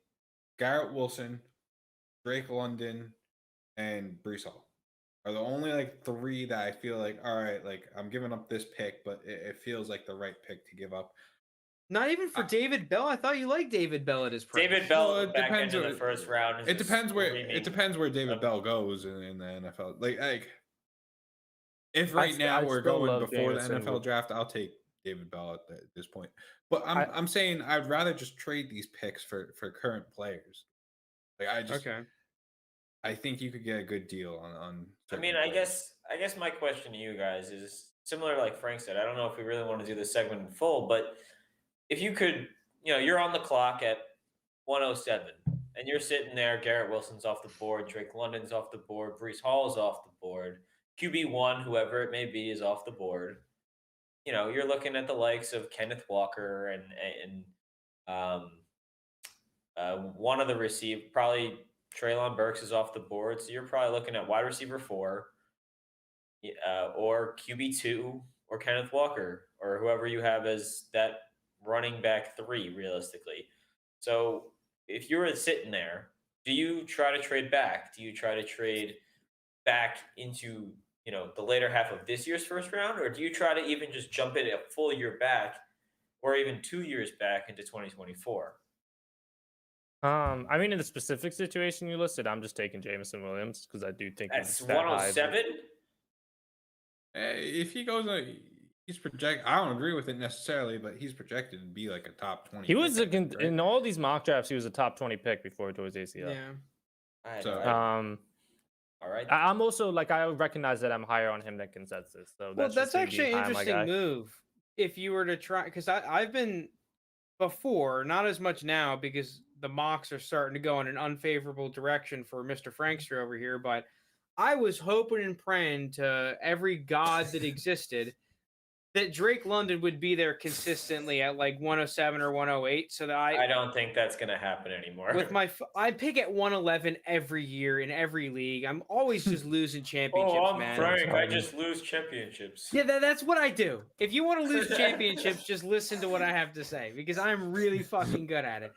Garrett Wilson, Drake London, and Breece Hall are the only like 3 that I feel like, all right, like I'm giving up this pick, but it feels like the right pick to give up. Not even for David Bell. I thought you liked David Bell at his price. David Bell back into the first round. It depends where David Bell goes in the NFL. Like if right now we're going before the NFL draft, I'll take David Bell at this point. But I'm saying I'd rather just trade these picks for current players. Like I think you could get a good deal on. I mean, I guess my question to you guys is similar, like Frank said. I don't know if we really want to do this segment in full, but if you could, you're on the clock at 107, and you're sitting there. Garrett Wilson's off the board. Drake London's off the board. Breece Hall's off the board. QB1, whoever it may be, is off the board. You're looking at the likes of Kenneth Walker and one of the probably Treylon Burks is off the board. So you're probably looking at wide receiver 4 or QB2 or Kenneth Walker or whoever you have as that running back 3 realistically. So if you were sitting there, do you try to trade back? Do you try to trade back into the later half of this year's first round, or do you try to even just jump in a full year back or even 2 years back into 2024? I mean, in the specific situation you listed, I'm just taking Jameson Williams because I do think that's 107. If he goes, he's projected. I don't agree with it necessarily, but he's projected to be like a top 20. He was in all these mock drafts. He was a top 20 pick before he tore his ACL. Yeah. All right. I'm also I recognize that I'm higher on him than consensus. So that's actually an interesting move. If you were to try, because I've been before, not as much now because the mocks are starting to go in an unfavorable direction for Mr. Frankster over here. But I was hoping and praying to every god that existed that Drake London would be there consistently at like 107 or 108. So that I don't think that's going to happen anymore. With I pick at 111 every year in every league. I'm always just losing championships, I'm man. Frank. I just lose championships. Yeah, that's what I do. If you want to lose championships, just listen to what I have to say because I'm really fucking good at it.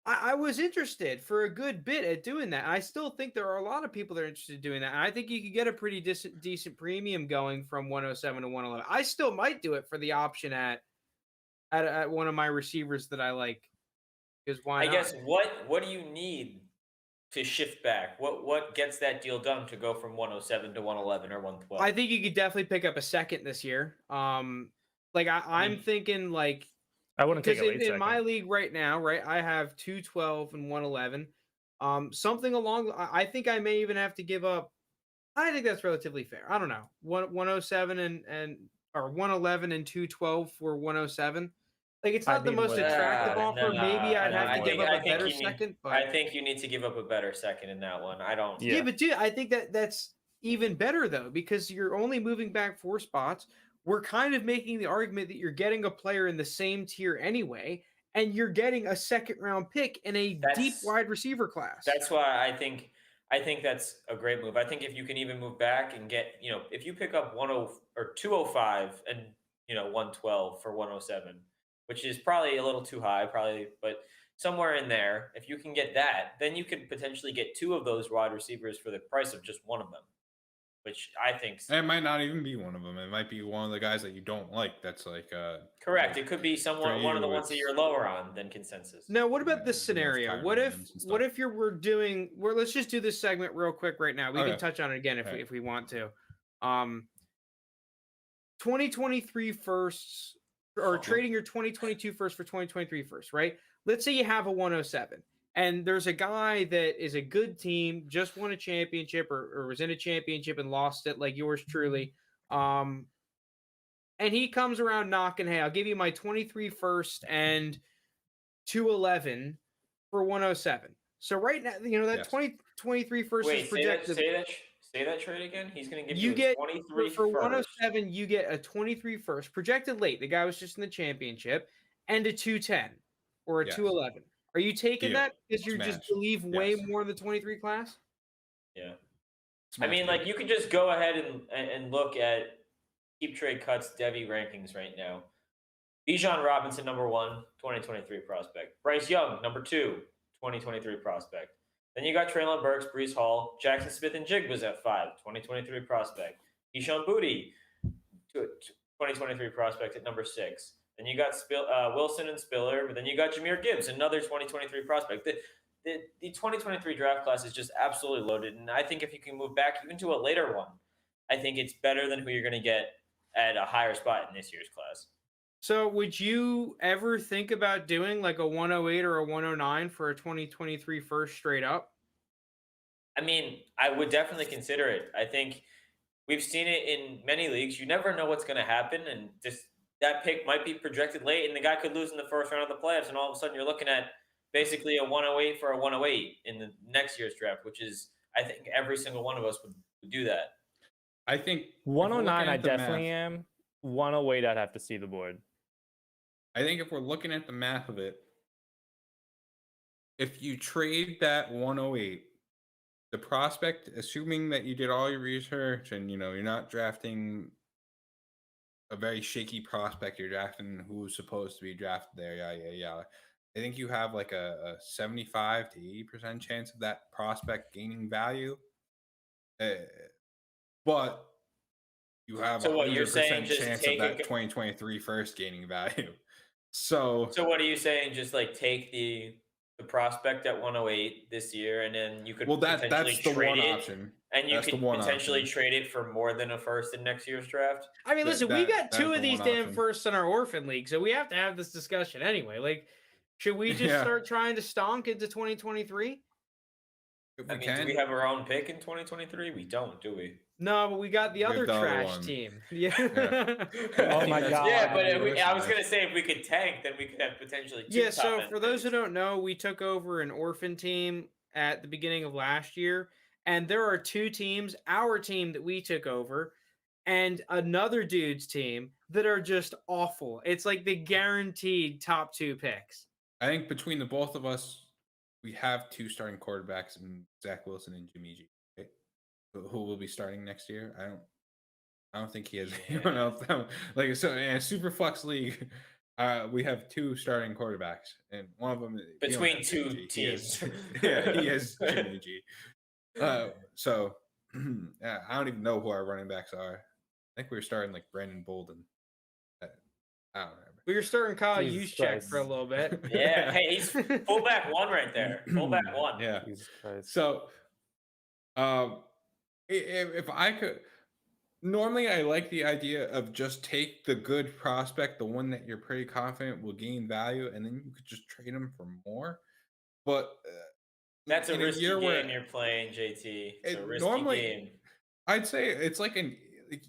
I was interested for a good bit at doing that. I still think there are a lot of people that are interested in doing that. And I think you could get a pretty decent premium going from 107 to 111. I still might do it for the option at one of my receivers that I like. Because why not? I guess what do you need to shift back? What gets that deal done to go from 107 to 111 or 112? I think you could definitely pick up a second this year. I'm thinking like. I wouldn't take a late in my league right now, right? I have 212 and 111. Something along. I think I may even have to give up. I think that's relatively fair. I don't know. 107 or 111 and 212 for 107. Like it's not the most attractive offer. Maybe I'd have to give up a better second. But I think you need to give up a better second in that one. I don't. Yeah, but dude, I think that's even better though because you're only moving back 4 spots. We're kind of making the argument that you're getting a player in the same tier anyway, and you're getting a second round pick in a deep wide receiver class. That's why I think I think that's a great move. I think if you can even move back and get, if you pick up 10 or 205 and 112 for 107, which is probably a little too high, probably, but somewhere in there, if you can get that, then you could potentially get 2 of those wide receivers for the price of just one of them, which I think And it might not even be one of them. It might be one of the guys that you don't like. That's like correct. It could be one of the ones that it's- you're lower on than consensus. Now, what about Yeah, this who knows, scenario? Kyron What if Williams and stuff. what if let's just do this segment real quick right now. We Okay. can touch on it again if All right. we want to. 2023 firsts or Okay. trading your 2022 first for 2023 first, right? Let's say you have a 107 and there's a guy that is a good team, just won a championship or was in a championship and lost it like yours truly. And he comes around knocking, hey, I'll give you my 23 first and 211 for 107. So right now, that Yes. 2023 first Wait, is projected. say that trade again. He's going to give You you get 23 for first. 107, you get a 23 first projected late. The guy was just in the championship, and a 210 or a Yes. 211. Are you taking Deal. that because you just Smash. believe way Yes. more in the 23 class? Yeah. I Smash mean, deal. like, you could just go ahead and look at Keep Trade Cuts Devi rankings right now. Bijan Robinson, number 1, 2023 prospect. Bryce Young, number 2, 2023 prospect. Then you got Traylon Burks, Breece Hall, Jackson Smith and Jig was at 5, 2023 prospect. Keyshawn Booty, 2023 prospect at number 6. Then you got Wilson and Spiller, but then you got Jahmyr Gibbs, another 2023 prospect. The 2023 draft class is just absolutely loaded, and I think if you can move back even to a later one, I think it's better than who you're going to get at a higher spot in this year's class. So would you ever think about doing like a 108 or a 109 for a 2023 first straight up? I mean, I would definitely consider it. I think we've seen it in many leagues. You never know what's going to happen, and that pick might be projected late, and the guy could lose in the first round of the playoffs, and all of a sudden you're looking at basically a 108 for a 108 in the next year's draft, which is, I think every single one of us would do that. I think 109, I at the definitely math- am. 108, I'd have to see the board. I think if we're looking at the math of it, if you trade that 108, the prospect, assuming that you did all your research and you're not drafting a very shaky prospect, you're drafting who's supposed to be drafted there. Yeah. I think you have like a 75 to 80% chance of that prospect gaining value. But you have So what you're 100% saying, just chance of take that 2023 first gaining value. So what are you saying? Just like take the prospect at 108 this year, and then you could that's potentially the trade one it, option. and you That's the could one potentially option. trade it for more than a first in next year's draft. I mean, listen, we got That's 2 the of these one damn option. firsts in our orphan league, so we have to have this discussion anyway. Like, should we just Yeah. start trying to stonk into 2023? If I we mean, can, do we have our own pick in 2023? We don't, do we? No, but we got the We have other the other trash one. team. Yeah. Oh my God. Yeah, but I was gonna gonna say if we could tank, then we could have potentially 2 Yeah, so top-end for those who picks. don't know, we took over an orphan team at the beginning of last year, and there are 2 teams, our team that we took over, and another dude's team that are just awful. It's like the guaranteed top 2 picks. I think between the both of us, we have 2 starting quarterbacks in Zach Wilson and Jimmy G. Right? Who will be starting next year? I don't think he has anyone else. Like, so in a super flex league, we have 2 starting quarterbacks, and one of them Between has 2 Jimmy G. He has- teams. yeah, he has Jimmy G. So yeah, I don't even know who our running backs are. I think we were starting like Brandon Bolden. I don't remember. We were starting Kyle Jesus Juszczyk Christ. for a little bit. Yeah, hey, he's fullback 1 right there. Fullback 1. Yeah. Jesus Christ. So, if I could, normally I like the idea of just take the good prospect, the one that you're pretty confident will gain value, and then you could just trade him for more. But That's a in risky year game where- you're playing, JT. It's a risky normally- game. I'd say it's like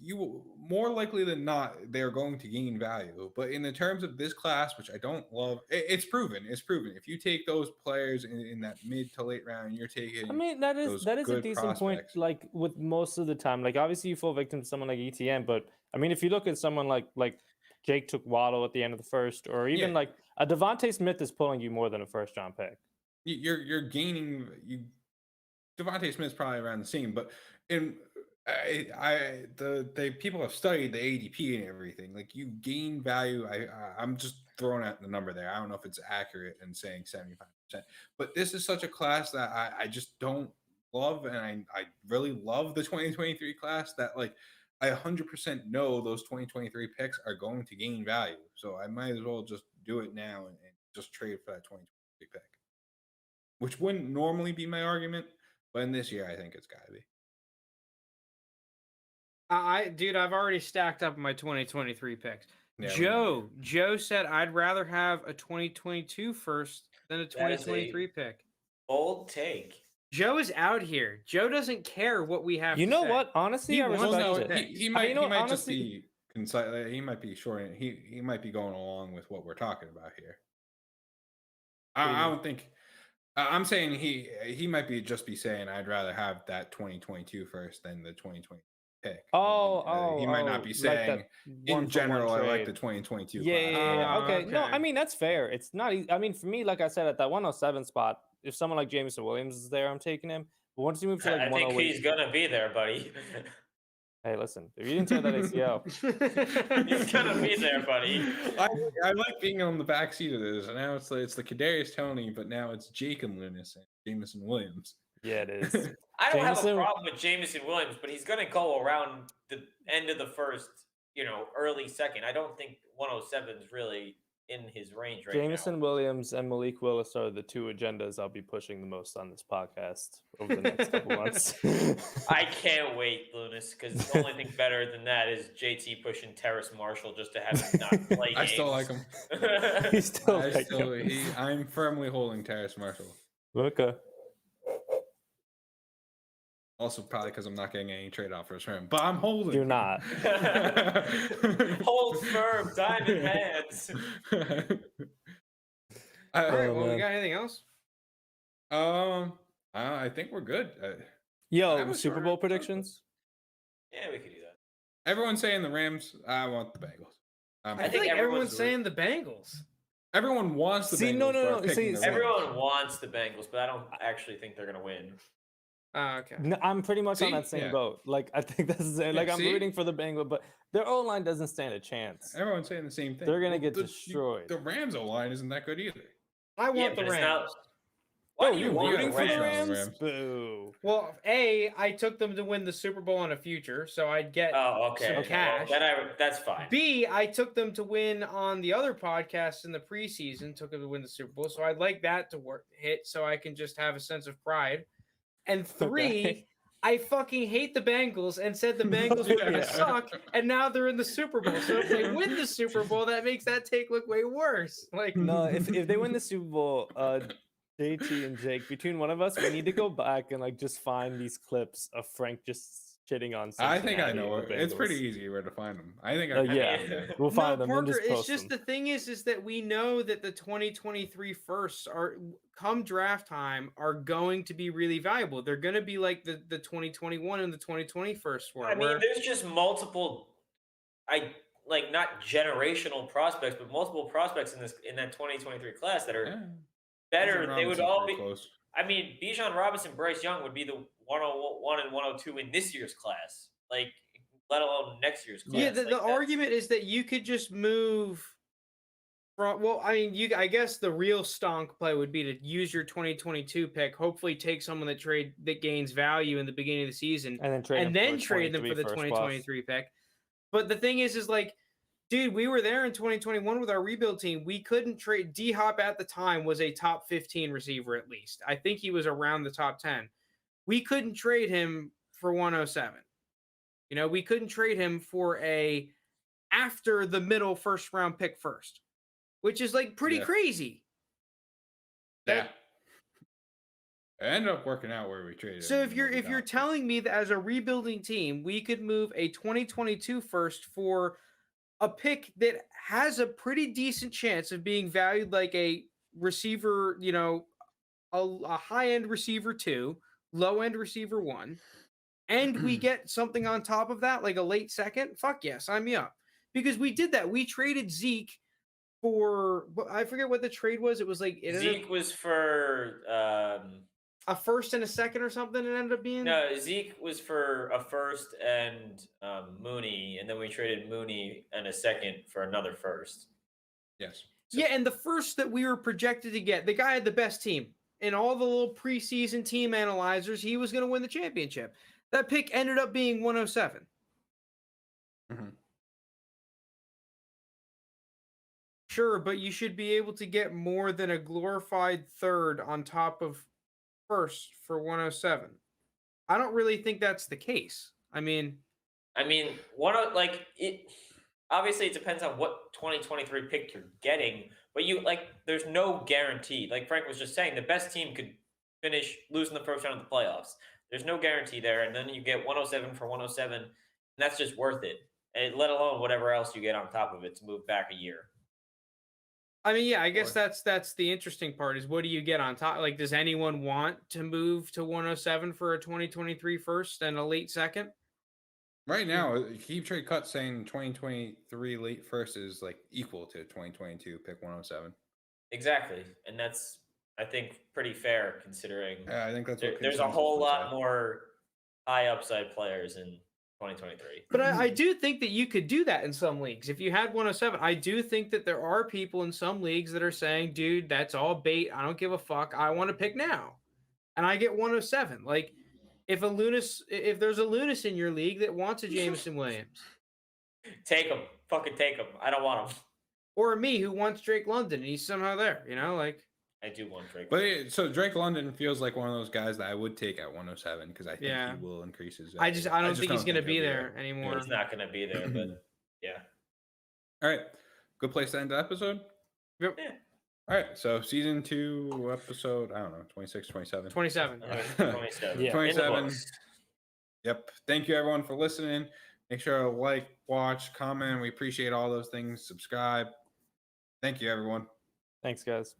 you more likely than not they're going to gain value. But in the terms of this class, which I don't love, it's proven. It's proven. If you take those players in that mid to late round, you're taking. I mean, that is those a good decent point. prospects. Like with most of the time, like obviously you fall victim to someone like ETN, but I mean, if you look at someone like Jake took Waddle at the end of the first, or even Yeah. like a Devontae Smith is pulling you more than a first round pick. You're gaining Devontae Smith's probably around the same, but people have studied the ADP and everything. Like you gain value. I'm just throwing out the number there. I don't know if it's accurate in saying 75%, but this is such a class that I just don't love, and I really love the 2023 class that like I 100% know those 2023 picks are going to gain value. So I might as well just do it now and just trade for that 2023 pick, which wouldn't normally be my argument, but in this year I think it's got to be. Dude, I've already stacked up my 2023 picks. Yeah, Joe said I'd rather have a 2022 first than a 2023 pick. Bold take. Joe is out here. Joe doesn't care what we have. You know say. what? Honestly, I respect it. He might honestly, just be concise. He might be short. He might be going along with what we're talking about here. I don't think. I'm saying he might just be saying I'd rather have that 2022 first than the 2020 pick. He might not be saying like in general I like the 2022 class. Yeah. Okay. No, Okay. I mean that's fair. It's not. I mean, for me, like I said, at that 107 spot, if someone like Jameson Williams is there, I'm taking him. But once you move to like I think 108, he's gonna be there, buddy. hey, listen, if you didn't tear that ACL, He's gonna be there, buddy. I like being on the back seat of this. And now it's the Kadarius Toney, but now it's Jake and Lounis and Jameson Williams. yeah, it is. I don't have a Jameson- problem with Jameson Williams, but he's gonna go around the end of the first, early second. I don't think 107 is really in his range right Jameson now. Williams and Malik Willis are the two agendas I'll be pushing the most on this podcast over the next couple months. I can't wait, Lounis, because the only thing better than that is JT pushing Terrace Marshall just to have him not play games. I still like him. I'm firmly holding Terrace Marshall. Okay. Also, probably because I'm not getting any trade offers from him, but I'm holding. You're not. Hold firm, diamond hands. All right. Well, we man. got anything else? I think we're good. I Yo, was Super sure- Bowl predictions? Yeah, we could do that. Everyone's saying the Rams. I want the Bengals. I think feel like everyone's everyone's saying the Bengals. Everyone wants the See, Bengals. no, but I'm no, picking see, the Rams. Everyone wants the Bengals, but I don't actually think they're gonna win. Okay. No, I'm pretty much on See? that same Yeah. boat. Like, I think that's like I'm see? rooting for the Bengals, but their O line doesn't stand a chance. Everyone's saying the same thing. They're gonna Well, get destroyed. The Rams' O-line isn't that good either. I want Yeah, the but it's Rams. not. Why Oh, do you you're want rooting the for the Rams? Rams? Boo. Well, I took them to win the Super Bowl in a future, so I'd get Oh, okay. some Well, cash. that's fine. B, I took them to win on the other podcast in the preseason, took them to win the Super Bowl. So I'd like that to hit so I can just have a sense of pride. And three, Okay. I fucking hate the Bengals and said the Bengals were going to Yeah. suck, and now they're in the Super Bowl. So if they win the Super Bowl, that makes that take look way worse. Like, No, if they win the Super Bowl, JT and Jake, between one of us, we need to go back and like just find these clips of Frank just shitting on. I think I Cincinnati know and it. the It's pretty Bengals. easy where to find them. I think. Yeah, we'll find them and Parker, just it's post just them. the thing is that we know that the 2023 firsts are come draft time are going to be really valuable. They're going to be like the 2021 and the 2020 firsts were. I mean, there's just multiple, not generational prospects, but multiple prospects in that 2023 class that are better. They would all be. close. I mean, Bijan Robinson, Bryce Young would be the 101 and 102 in this year's class. Like, let alone next year's class. Yeah, the that's- argument is that you could just move from. Well, I mean, I guess the real stonk play would be to use your 2022 pick, hopefully take someone that gains value in the beginning of the season, and then trade them for the first 2023 pick. But the thing is like, dude, we were there in 2021 with our rebuild team. We couldn't trade. D-Hop at the time was a top 15 receiver at least. I think he was around the top 10. We couldn't trade him for 107. We couldn't trade him for after the middle first round pick first, which is like pretty crazy. Yeah. It ended up working out where we traded. So him if you're telling me that as a rebuilding team, we could move a 2022 first for a pick that has a pretty decent chance of being valued like a receiver, a high-end receiver 2, low-end receiver 1, and we get something on top of that, like a late second, fuck yeah, sign me up. Because we did that. We traded Zeke for, I forget what the trade was. It was like Zeke was for a first and a second or something. It ended up being. No, Zeke was for a first and Mooney, and then we traded Mooney and a second for another first. Yes. Yeah, and the first that we were projected to get, the guy had the best team. In all the little preseason team analyzers, he was going to win the championship. That pick ended up being 107. Mm-hmm. Sure, but you should be able to get more than a glorified third on top of first for 107. I don't really think that's the case. I mean, obviously it depends on what 2023 pick you're getting, but there's no guarantee. Like Frank was just saying, the best team could finish losing the first round of the playoffs. There's no guarantee there, and then you get 107 for 107, and that's just worth it. And let alone whatever else you get on top of it to move back a year. I mean, yeah, I guess that's the interesting part is what do you get on top? Like, does anyone want to move to 107 for a 2023 first and a late second? Right now, Keep Trade Cut saying 2023 late first is like equal to 2022 pick 107. Exactly, and that's I think pretty fair considering. Yeah, I think that's there's a whole lot more high upside players in 2023. But I do think that you could do that in some leagues. If you had 107, I do think that there are people in some leagues that are saying, dude, that's all bait. I don't give a fuck. I want to pick now. And I get 107. Like, if there's a Lounis in your league that wants a Jameson Williams. Take him. Fucking take him. I don't want him. Or me who wants Drake London and he's somehow there, like. I do want Drake. But so Drake London feels like one of those guys that I would take at 107 because I think he will increase his value. I don't think he's going to be there anymore. He's not going to be there, but yeah. All right. Good place to end the episode. Yep. Yeah. All right. So season 2 episode, I don't know, 26, 27. 27. 27. Yeah. 27. Yep. Thank you everyone for listening. Make sure to like, watch, comment. We appreciate all those things. Subscribe. Thank you everyone. Thanks, guys.